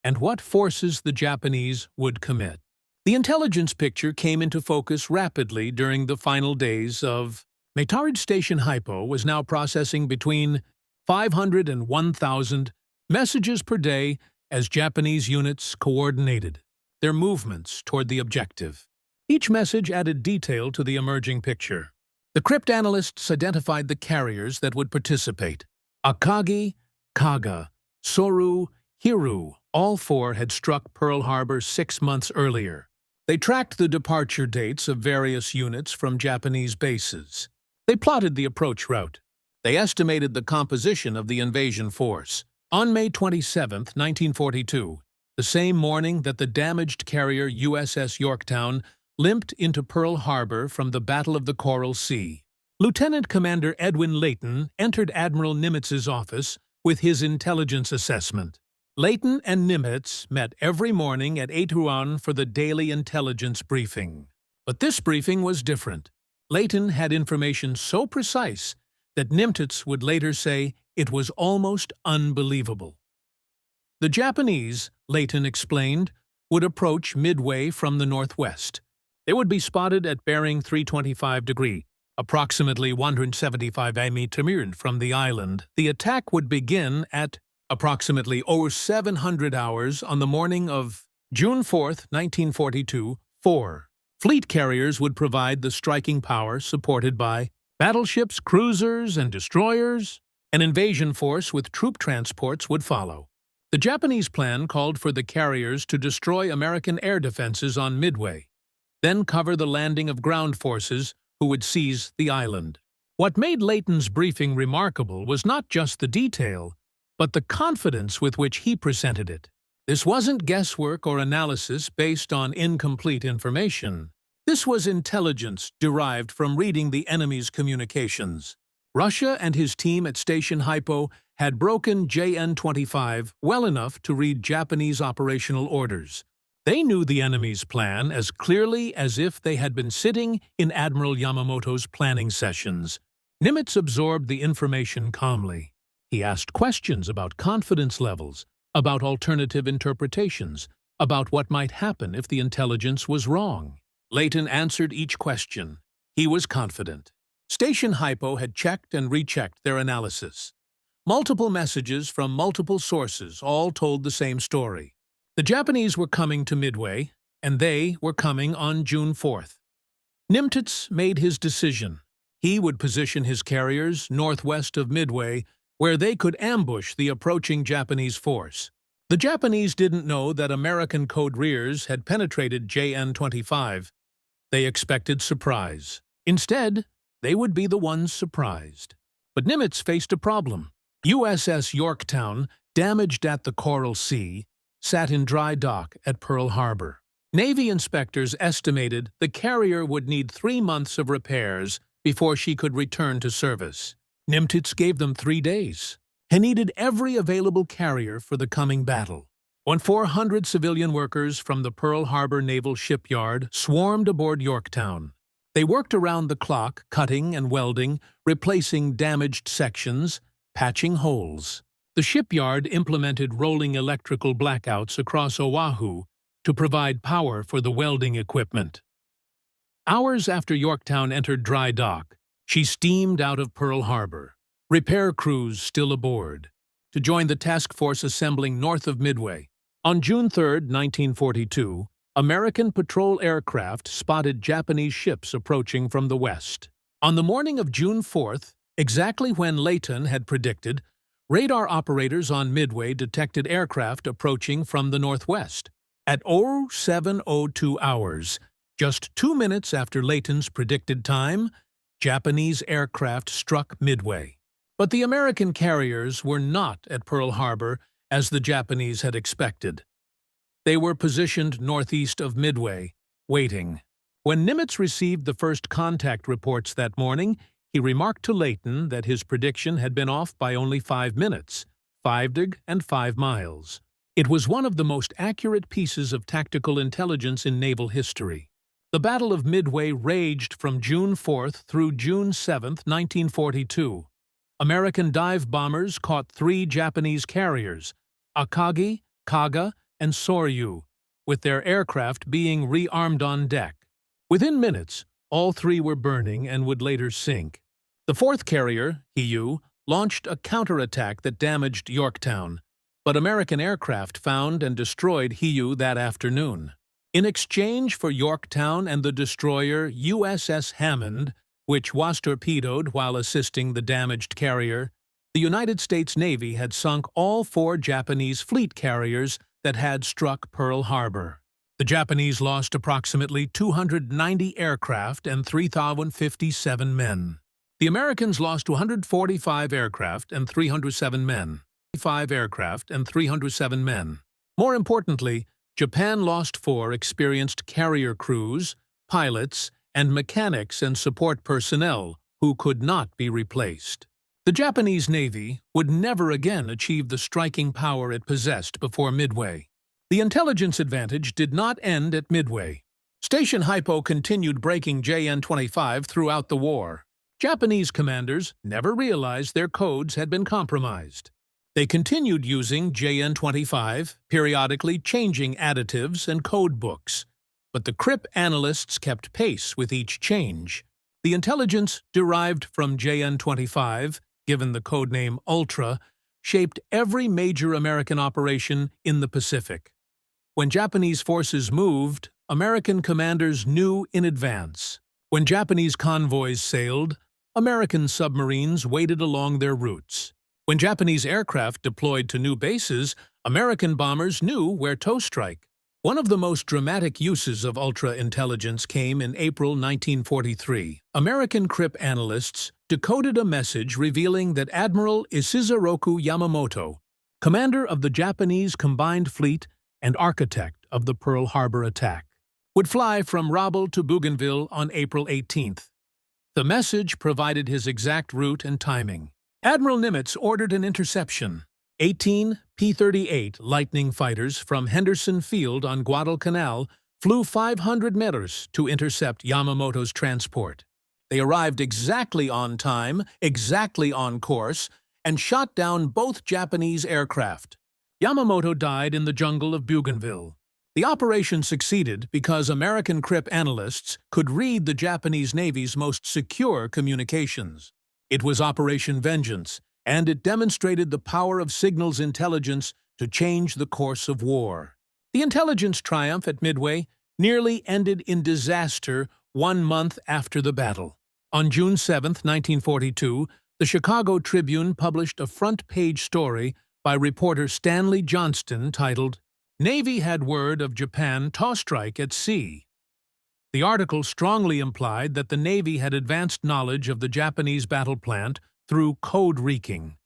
and what forces the Japanese would commit. The intelligence picture came into focus rapidly during the final days of Maytard. Station HYPO was now processing between 500 and 1,000 messages per day as Japanese units coordinated their movements toward the objective. Each message added detail to the emerging picture. The cryptanalysts identified the carriers that would participate. Akagi, Kaga, Soru, Hiru, all 4 had struck Pearl Harbor 6 months earlier. They tracked the departure dates of various units from Japanese bases. They plotted the approach route. They estimated the composition of the invasion force. On May 27, 1942, the same morning that the damaged carrier USS Yorktown limped into Pearl Harbor from the Battle of the Coral Sea, Lieutenant Commander Edwin Layton entered Admiral Nimitz's office with his intelligence assessment. Leighton and Nimitz met every morning at 8 for the daily intelligence briefing. But this briefing was different. Leighton had information so precise that Nimitz would later say it was almost unbelievable. The Japanese, Leighton explained, would approach Midway from the northwest. They would be spotted at bearing 325 degree, approximately 175 km from the island. The attack would begin at approximately 0700 hours on the morning of June 4, 1942. 4. Fleet carriers would provide the striking power supported by battleships, cruisers, and destroyers. An invasion force with troop transports would follow. The Japanese plan called for the carriers to destroy American air defenses on Midway, then cover the landing of ground forces who would seize the island. What made Leighton's briefing remarkable was not just the detail, but the confidence with which he presented it. This wasn't guesswork or analysis based on incomplete information. This was intelligence derived from reading the enemy's communications. Russia and his team at Station HYPO had broken JN-25 well enough to read Japanese operational orders. They knew the enemy's plan as clearly as if they had been sitting in Admiral Yamamoto's planning sessions. Nimitz absorbed the information calmly. He asked questions about confidence levels, about alternative interpretations, about what might happen if the intelligence was wrong. Leighton answered each question. He was confident. Station HYPO had checked and rechecked their analysis. Multiple messages from multiple sources all told the same story. The Japanese were coming to Midway, and they were coming on June 4th. Nimitz made his decision. He would position his carriers northwest of Midway, where they could ambush the approaching Japanese force. The Japanese didn't know that American code ruse had penetrated JN-25. They expected surprise. Instead, they would be the ones surprised. But Nimitz faced a problem. USS Yorktown, damaged at the Coral Sea, sat in dry dock at Pearl Harbor. Navy inspectors estimated the carrier would need 3 months of repairs before she could return to service. Nimitz gave them 3 days. He needed every available carrier for the coming battle. When 400 civilian workers from the Pearl Harbor Naval Shipyard swarmed aboard Yorktown, they worked around the clock, cutting and welding, replacing damaged sections, patching holes. The shipyard implemented rolling electrical blackouts across Oahu to provide power for the welding equipment. Hours after Yorktown entered dry dock, she steamed out of Pearl Harbor, repair crews still aboard, to join the task force assembling north of Midway. On June 3, 1942, American patrol aircraft spotted Japanese ships approaching from the west. On the morning of June 4th, exactly when Leighton had predicted, radar operators on Midway detected aircraft approaching from the northwest. At 0702 hours, just 2 minutes after Leighton's predicted time, Japanese aircraft struck Midway. But the American carriers were not at Pearl Harbor as the Japanese had expected. They were positioned northeast of Midway, waiting. When Nimitz received the first contact reports that morning, he remarked to Leighton that his prediction had been off by only 5 minutes, 5 dig and 5 miles. It was one of the most accurate pieces of tactical intelligence in naval history. The Battle of Midway raged from June 4th through June 7, 1942. American dive bombers caught 3 Japanese carriers, Akagi, Kaga, and Soryu, with their aircraft being rearmed on deck. Within minutes, all 3 were burning and would later sink. The 4th carrier, HYPO, launched a counterattack that damaged Yorktown, but American aircraft found and destroyed HYPO that afternoon. In exchange for Yorktown and the destroyer USS Hammond, which was torpedoed while assisting the damaged carrier, the United States Navy had sunk all 4 Japanese fleet carriers that had struck Pearl Harbor. The Japanese lost approximately 290 aircraft and 3,057 men. The Americans lost 245 aircraft and 307 men. 5 aircraft and 307 men. More importantly, Japan lost 4 experienced carrier crews, pilots, and mechanics and support personnel who could not be replaced. The Japanese Navy would never again achieve the striking power it possessed before Midway. The intelligence advantage did not end at Midway. Station HYPO continued breaking JN-25 throughout the war. Japanese commanders never realized their codes had been compromised. They continued using JN-25, periodically changing additives and code books. But the cryptanalysts kept pace with each change. The intelligence derived from JN-25, given the codename Ultra, shaped every major American operation in the Pacific. When Japanese forces moved, American commanders knew in advance. When Japanese convoys sailed, American submarines waited along their routes. When Japanese aircraft deployed to new bases, American bombers knew where to strike. One of the most dramatic uses of ultra-intelligence came in April 1943. American cryptanalysts decoded a message revealing that Admiral Ishizuroku Yamamoto, commander of the Japanese Combined Fleet and architect of the Pearl Harbor attack, would fly from Rabaul to Bougainville on April 18th. The message provided his exact route and timing. Admiral Nimitz ordered an interception. 18 P-38 Lightning fighters from Henderson Field on Guadalcanal flew 500 meters to intercept Yamamoto's transport. They arrived exactly on time, exactly on course, and shot down both Japanese aircraft. Yamamoto died in the jungle of Bougainville. The operation succeeded because American cryptanalysts could read the Japanese Navy's most secure communications. It was Operation Vengeance, and it demonstrated the power of signals intelligence to change the course of war. The intelligence triumph at Midway nearly ended in disaster 1 month after the battle. On June 7, 1942, the Chicago Tribune published a front-page story by reporter Stanley Johnston titled, "Navy Had Word of Japan to Strike at Sea." The article strongly implied that the Navy had advanced knowledge of the Japanese battle plant through code reeking.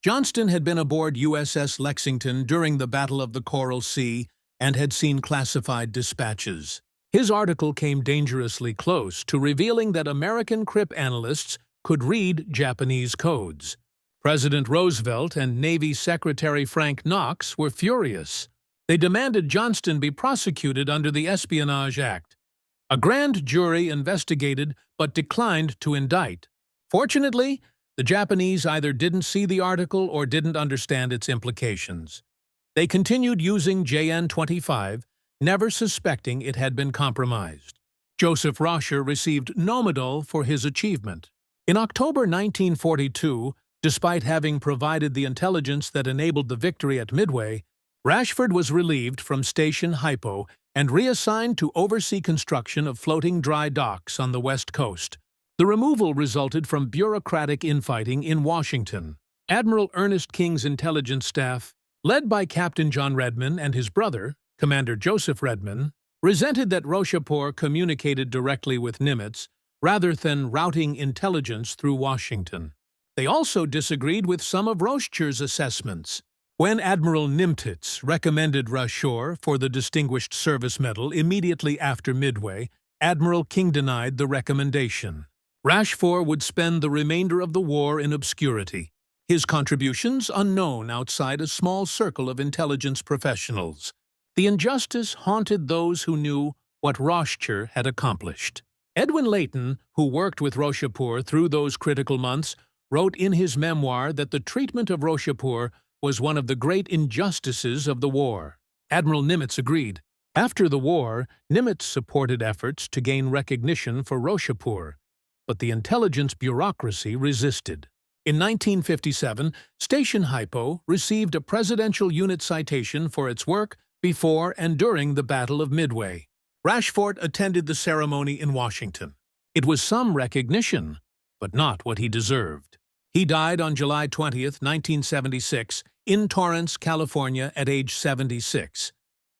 Johnston had been aboard USS Lexington during the Battle of the Coral Sea and had seen classified dispatches. His article came dangerously close to revealing that American cryptanalysts could read Japanese codes. President Roosevelt and Navy Secretary Frank Knox were furious. They demanded Johnston be prosecuted under the Espionage Act. A grand jury investigated but declined to indict. Fortunately, the Japanese either didn't see the article or didn't understand its implications. They continued using JN-25, never suspecting it had been compromised. Joseph Rochefort received no medal for his achievement. In October 1942, despite having provided the intelligence that enabled the victory at Midway, Rochefort was relieved from Station HYPO and reassigned to oversee construction of floating dry docks on the West Coast. The removal resulted from bureaucratic infighting in Washington. Admiral Ernest King's intelligence staff, led by Captain John Redman and his brother, Commander Joseph Redman, resented that Rochefort communicated directly with Nimitz rather than routing intelligence through Washington. They also disagreed with some of Rochefort's assessments. When Admiral Nimitz recommended Rochefort for the Distinguished Service Medal immediately after Midway, Admiral King denied the recommendation. Rochefort would spend the remainder of the war in obscurity, his contributions unknown outside a small circle of intelligence professionals. The injustice haunted those who knew what Rochefort had accomplished. Edwin Layton, who worked with Rochefort through those critical months, wrote in his memoir that the treatment of Rochefort was one of the great injustices of the war. Admiral Nimitz agreed. After the war, Nimitz supported efforts to gain recognition for Rochefort, but the intelligence bureaucracy resisted. In 1957, Station HYPO received a Presidential Unit Citation for its work before and during the Battle of Midway. Rochefort attended the ceremony in Washington. It was some recognition, but not what he deserved. He died on July 20, 1976, in Torrance, California, at age 76.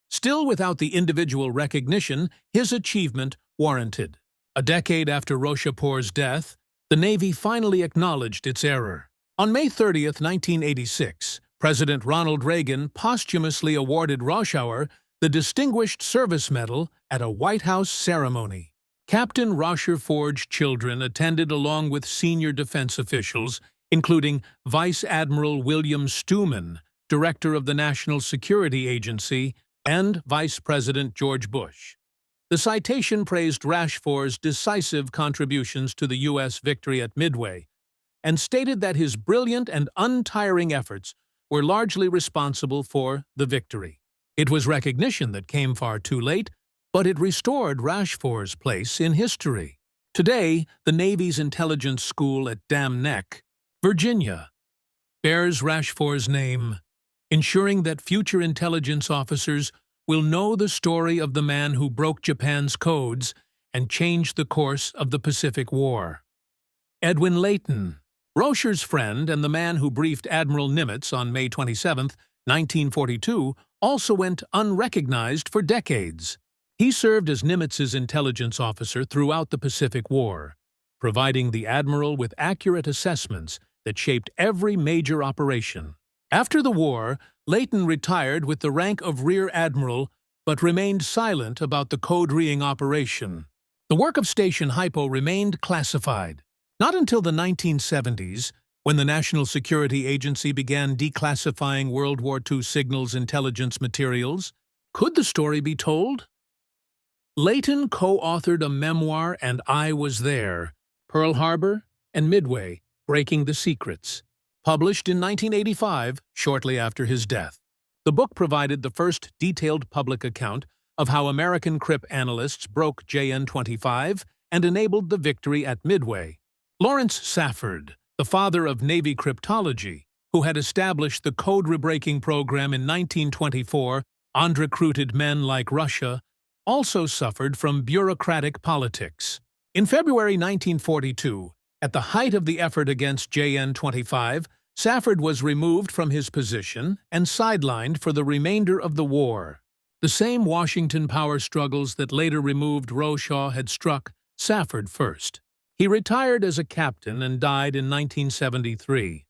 Still without the individual recognition his achievement warranted. A decade after Rochefort's death, the Navy finally acknowledged its error. On May 30, 1986, President Ronald Reagan posthumously awarded Rochefort the Distinguished Service Medal at a White House ceremony. Captain Rochefort's children attended along with senior defense officials, including Vice Admiral William Stewman, Director of the National Security Agency, and Vice President George Bush. The citation praised Rochefort's decisive contributions to the U.S. victory at Midway and stated that his brilliant and untiring efforts were largely responsible for the victory. It was recognition that came far too late, but it restored Rochefort's place in history. Today, the Navy's intelligence school at Dam Neck, Virginia, bears Rochefort's name, ensuring that future intelligence officers will know the story of the man who broke Japan's codes and changed the course of the Pacific War. Edwin Layton, Rochefort's friend and the man who briefed Admiral Nimitz on May 27, 1942, also went unrecognized for decades. He served as Nimitz's intelligence officer throughout the Pacific War, providing the admiral with accurate assessments that shaped every major operation. After the war, Layton retired with the rank of Rear Admiral but remained silent about the code-reading operation. The work of Station HYPO remained classified. Not until the 1970s, when the National Security Agency began declassifying World War II signals intelligence materials, could the story be told? Layton co-authored a memoir, And I Was There, Pearl Harbor and Midway, Breaking the Secrets, published in 1985, shortly after his death. The book provided the first detailed public account of how American cryptanalysts broke JN-25 and enabled the victory at Midway. Lawrence Safford, the father of Navy cryptology, who had established the code rebreaking program in 1924 on recruited men like Russia, also suffered from bureaucratic politics. In February 1942, at the height of the effort against JN-25, Safford was removed from his position and sidelined for the remainder of the war. The same Washington power struggles that later removed Rochefort had struck Safford first. He retired as a captain and died in 1973.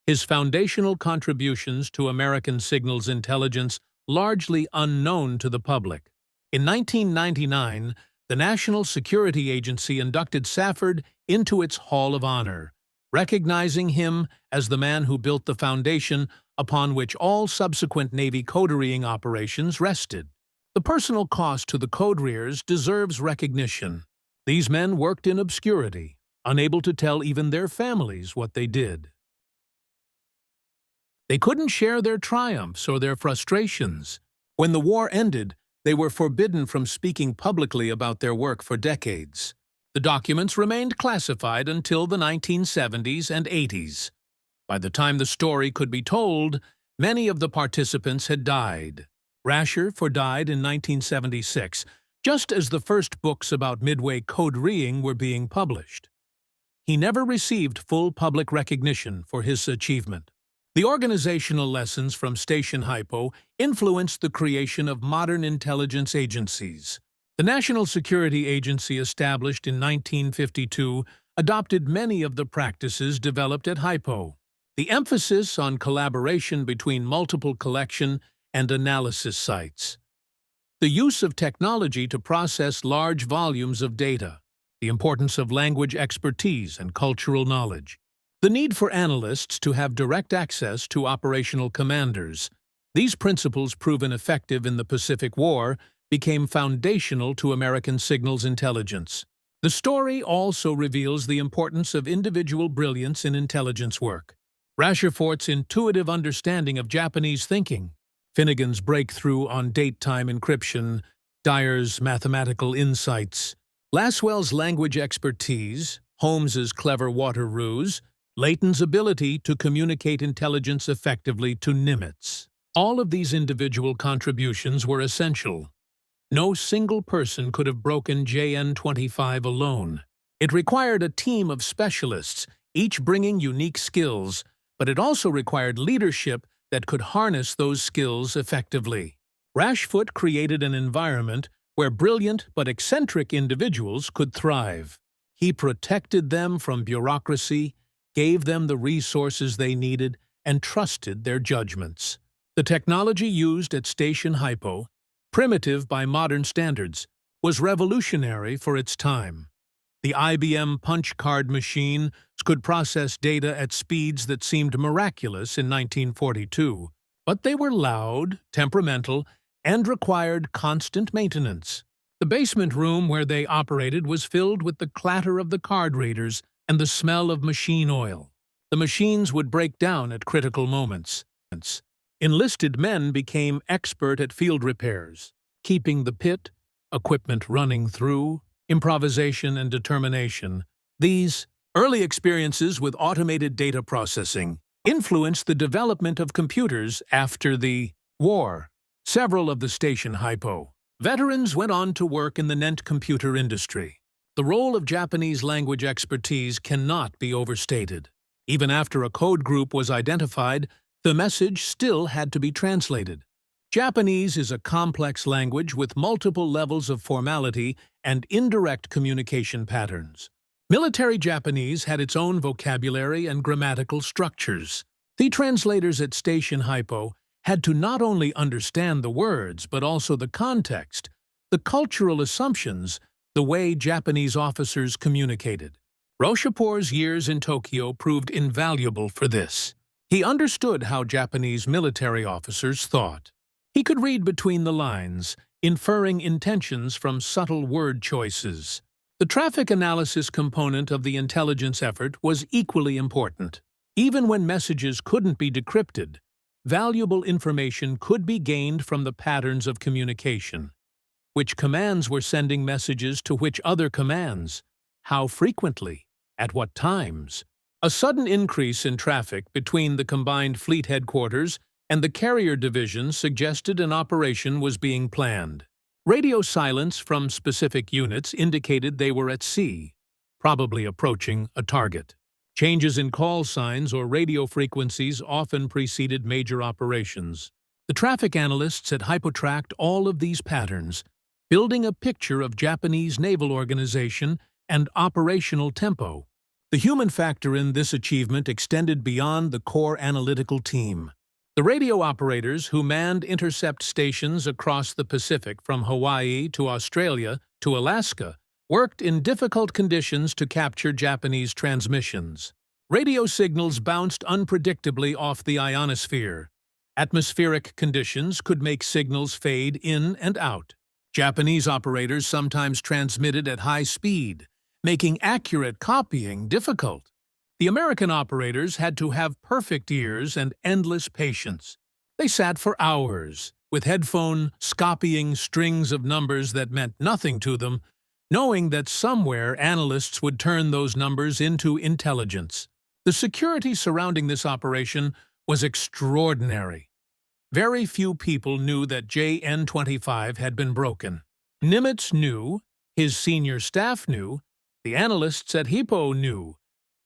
His foundational contributions to American signals intelligence largely unknown to the public. In 1999, the National Security Agency inducted Safford into its Hall of Honor, recognizing him as the man who built the foundation upon which all subsequent Navy code-reading operations rested. The personal cost to the code readers deserves recognition. These men worked in obscurity, unable to tell even their families what they did. They couldn't share their triumphs or their frustrations. When the war ended, they were forbidden from speaking publicly about their work for decades. The documents remained classified until the 1970s and 80s. By the time the story could be told, many of the participants had died. Rochefort died in 1976, just as the first books about Midway code-reading were being published. He never received full public recognition for his achievement. The organizational lessons from Station HYPO influenced the creation of modern intelligence agencies. The National Security Agency, established in 1952, adopted many of the practices developed at HYPO. The emphasis on collaboration between multiple collection and analysis sites. The use of technology to process large volumes of data. The importance of language expertise and cultural knowledge. The need for analysts to have direct access to operational commanders. These principles, proven effective in the Pacific War, became foundational to American signals intelligence. The story also reveals the importance of individual brilliance in intelligence work. Rochefort's intuitive understanding of Japanese thinking, Finnegan's breakthrough on date-time encryption, Dyer's mathematical insights, Laswell's language expertise, Holmes's clever water ruse, Layton's ability to communicate intelligence effectively to Nimitz. All of these individual contributions were essential. No single person could have broken JN-25 alone. It required a team of specialists, each bringing unique skills, but it also required leadership that could harness those skills effectively. Rochefort created an environment where brilliant but eccentric individuals could thrive. He protected them from bureaucracy, gave them the resources they needed, and trusted their judgments. The technology used at Station HYPO, primitive by modern standards, was revolutionary for its time. The IBM punch card machine could process data at speeds that seemed miraculous in 1942, but they were loud, temperamental, and required constant maintenance. The basement room where they operated was filled with the clatter of the card readers and the smell of machine oil. The machines would break down at critical moments. Enlisted men became expert at field repairs, keeping the pit, equipment running through, improvisation and determination. These early experiences with automated data processing influenced the development of computers after the war. Several of the station HYPO veterans went on to work in the NENT computer industry. The role of Japanese language expertise cannot be overstated. Even after a code group was identified, the message still had to be translated. Japanese is a complex language with multiple levels of formality and indirect communication patterns. Military Japanese had its own vocabulary and grammatical structures. The translators at Station HYPO had to not only understand the words, but also the context, the cultural assumptions, the way Japanese officers communicated. Rochefort's years in Tokyo proved invaluable for this. He understood how Japanese military officers thought. He could read between the lines, inferring intentions from subtle word choices. The traffic analysis component of the intelligence effort was equally important. Even when messages couldn't be decrypted, valuable information could be gained from the patterns of communication. Which commands were sending messages to which other commands? How frequently? At what times? A sudden increase in traffic between the combined fleet headquarters and the carrier division suggested an operation was being planned. Radio silence from specific units indicated they were at sea, probably approaching a target. Changes in call signs or radio frequencies often preceded major operations. The traffic analysts at HYPO tracked all of these patterns, building a picture of Japanese naval organization and operational tempo. The human factor in this achievement extended beyond the core analytical team. The radio operators who manned intercept stations across the Pacific from Hawaii to Australia to Alaska worked in difficult conditions to capture Japanese transmissions. Radio signals bounced unpredictably off the ionosphere. Atmospheric conditions could make signals fade in and out. Japanese operators sometimes transmitted at high speed, making accurate copying difficult. The American operators had to have perfect ears and endless patience. They sat for hours, with headphone copying strings of numbers that meant nothing to them, knowing that somewhere analysts would turn those numbers into intelligence. The security surrounding this operation was extraordinary. Very few people knew that JN-25 had been broken. Nimitz knew, his senior staff knew, the analysts at HYPO knew,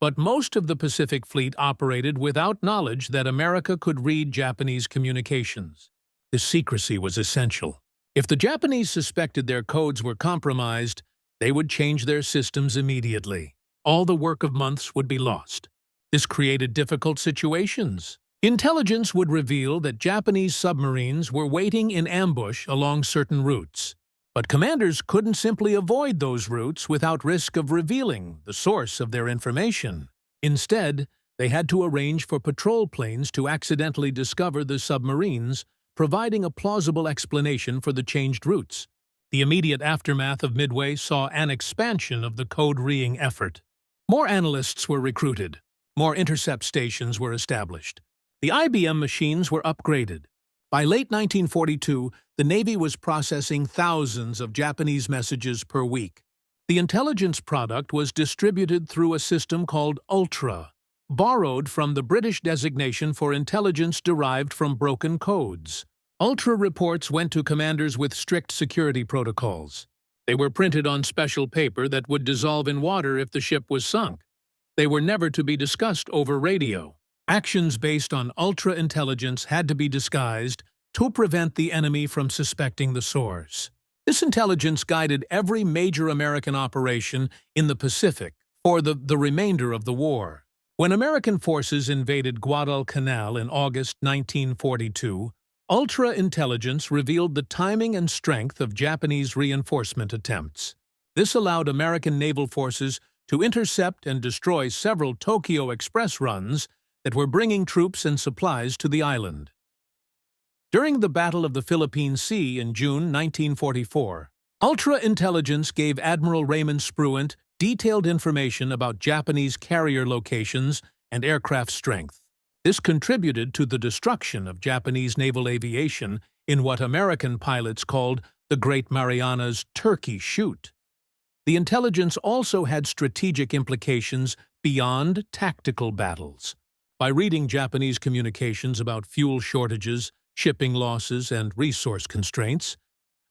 but most of the Pacific Fleet operated without knowledge that America could read Japanese communications. The secrecy was essential. If the Japanese suspected their codes were compromised, they would change their systems immediately. All the work of months would be lost. This created difficult situations. Intelligence would reveal that Japanese submarines were waiting in ambush along certain routes. But commanders couldn't simply avoid those routes without risk of revealing the source of their information. Instead, they had to arrange for patrol planes to accidentally discover the submarines, providing a plausible explanation for the changed routes. The immediate aftermath of Midway saw an expansion of the code-reading effort. More analysts were recruited. More intercept stations were established. The IBM machines were upgraded. By late 1942, the Navy was processing thousands of Japanese messages per week. The intelligence product was distributed through a system called Ultra, borrowed from the British designation for intelligence derived from broken codes. Ultra reports went to commanders with strict security protocols. They were printed on special paper that would dissolve in water if the ship was sunk. They were never to be discussed over radio. Actions based on ultra intelligence had to be disguised to prevent the enemy from suspecting the source. This intelligence guided every major American operation in the Pacific for the remainder of the war. When American forces invaded Guadalcanal in August 1942, ultra intelligence revealed the timing and strength of Japanese reinforcement attempts. This allowed American naval forces to intercept and destroy several Tokyo Express runs that were bringing troops and supplies to the island. During the Battle of the Philippine Sea in June 1944, Ultra-intelligence gave Admiral Raymond Spruant detailed information about Japanese carrier locations and aircraft strength. This contributed to the destruction of Japanese naval aviation in what American pilots called the Great Marianas Turkey Shoot. The intelligence also had strategic implications beyond tactical battles. By reading Japanese communications about fuel shortages, shipping losses, and resource constraints,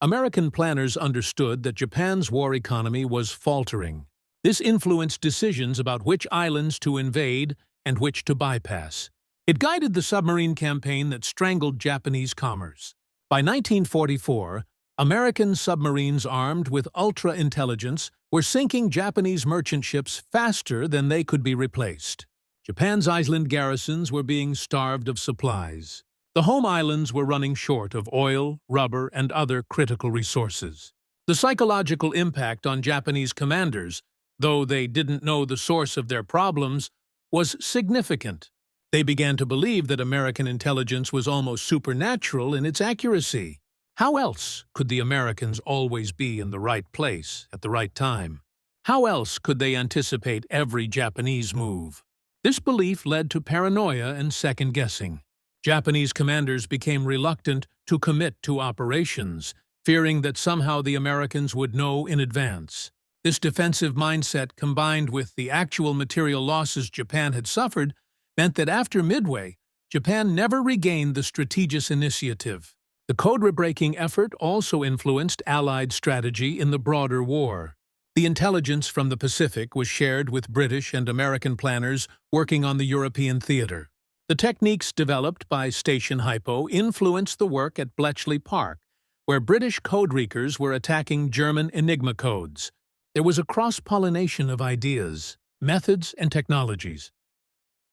American planners understood that Japan's war economy was faltering. This influenced decisions about which islands to invade and which to bypass. It guided the submarine campaign that strangled Japanese commerce. By 1944, American submarines armed with ultra-intelligence were sinking Japanese merchant ships faster than they could be replaced. Japan's island garrisons were being starved of supplies. The home islands were running short of oil, rubber, and other critical resources. The psychological impact on Japanese commanders, though they didn't know the source of their problems, was significant. They began to believe that American intelligence was almost supernatural in its accuracy. How else could the Americans always be in the right place at the right time? How else could they anticipate every Japanese move? This belief led to paranoia and second-guessing. Japanese commanders became reluctant to commit to operations, fearing that somehow the Americans would know in advance. This defensive mindset, combined with the actual material losses Japan had suffered, meant that after Midway, Japan never regained the strategic initiative. The code-breaking effort also influenced Allied strategy in the broader war. The intelligence from the Pacific was shared with British and American planners working on the European theater. The techniques developed by Station HYPO influenced the work at Bletchley Park, where British codebreakers were attacking German Enigma codes. There was a cross-pollination of ideas, methods, and technologies.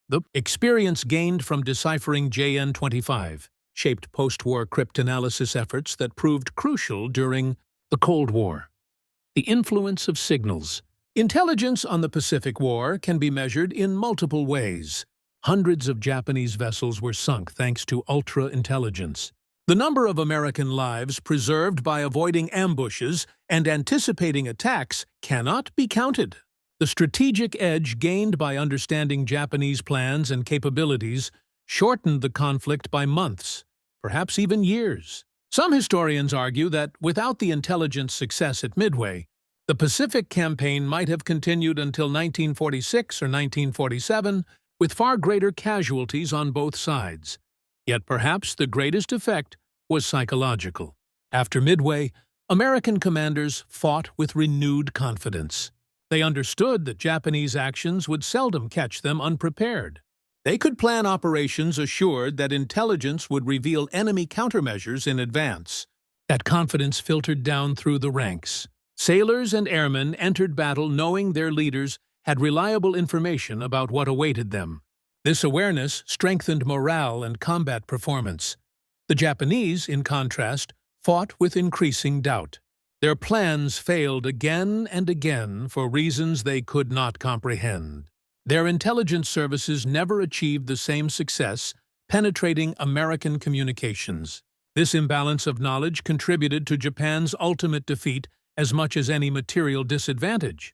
The experience gained from deciphering JN-25 shaped post-war cryptanalysis efforts that proved crucial during the Cold War. The influence of signals. Intelligence on the Pacific War can be measured in multiple ways. Hundreds of Japanese vessels were sunk thanks to ultra-intelligence. The number of American lives preserved by avoiding ambushes and anticipating attacks cannot be counted. The strategic edge gained by understanding Japanese plans and capabilities shortened the conflict by months, perhaps even years. Some historians argue that without the intelligence success at Midway, the Pacific campaign might have continued until 1946 or 1947, with far greater casualties on both sides. Yet perhaps the greatest effect was psychological. After Midway, American commanders fought with renewed confidence. They understood that Japanese actions would seldom catch them unprepared. They could plan operations assured that intelligence would reveal enemy countermeasures in advance. That confidence filtered down through the ranks. Sailors and airmen entered battle knowing their leaders had reliable information about what awaited them. This awareness strengthened morale and combat performance. The Japanese, in contrast, fought with increasing doubt. Their plans failed again and again for reasons they could not comprehend. Their intelligence services never achieved the same success penetrating American communications. This imbalance of knowledge contributed to Japan's ultimate defeat as much as any material disadvantage.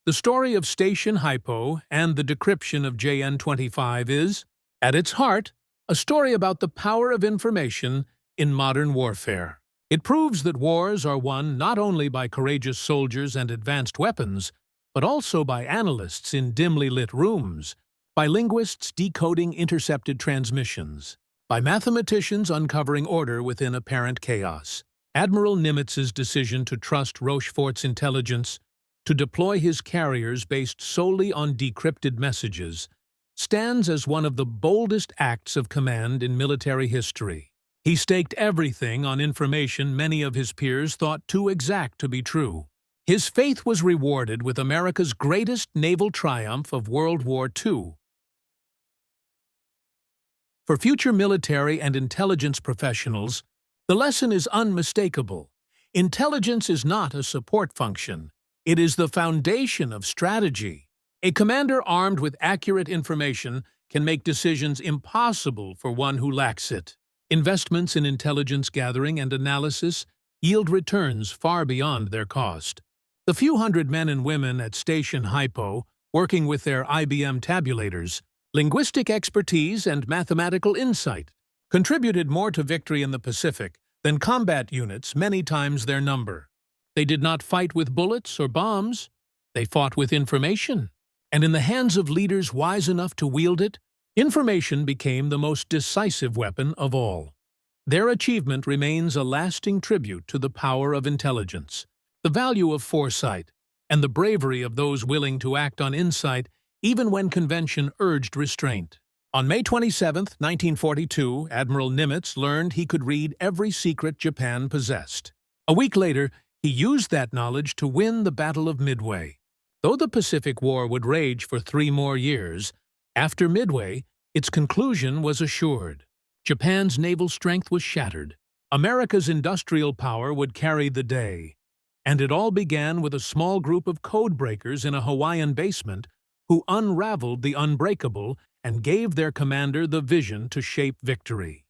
The story of Station HYPO and the decryption of JN-25 is, at its heart, a story about the power of information in modern warfare. It proves that wars are won not only by courageous soldiers and advanced weapons, but also by analysts in dimly lit rooms, by linguists decoding intercepted transmissions, by mathematicians uncovering order within apparent chaos. Admiral Nimitz's decision to trust Rochefort's intelligence to deploy his carriers based solely on decrypted messages stands as one of the boldest acts of command in military history. He staked everything on information many of his peers thought too exact to be true. His faith was rewarded with America's greatest naval triumph of World War II. For future military and intelligence professionals, the lesson is unmistakable. Intelligence is not a support function. It is the foundation of strategy. A commander armed with accurate information can make decisions impossible for one who lacks it. Investments in intelligence gathering and analysis yield returns far beyond their cost. The few hundred men and women at Station HYPO, working with their IBM tabulators, linguistic expertise, and mathematical insight, contributed more to victory in the Pacific than combat units many times their number. They did not fight with bullets or bombs. They fought with information. And in the hands of leaders wise enough to wield it, information became the most decisive weapon of all. Their achievement remains a lasting tribute to the power of intelligence, the value of foresight, and the bravery of those willing to act on insight even when convention urged restraint. On May 27, 1942, Admiral Nimitz learned he could read every secret Japan possessed. A week later, he used that knowledge to win the Battle of Midway. Though the Pacific War would rage for 3 more years, after Midway, its conclusion was assured. Japan's naval strength was shattered. America's industrial power would carry the day. And it all began with a small group of codebreakers in a Hawaiian basement who unraveled the unbreakable and gave their commander the vision to shape victory.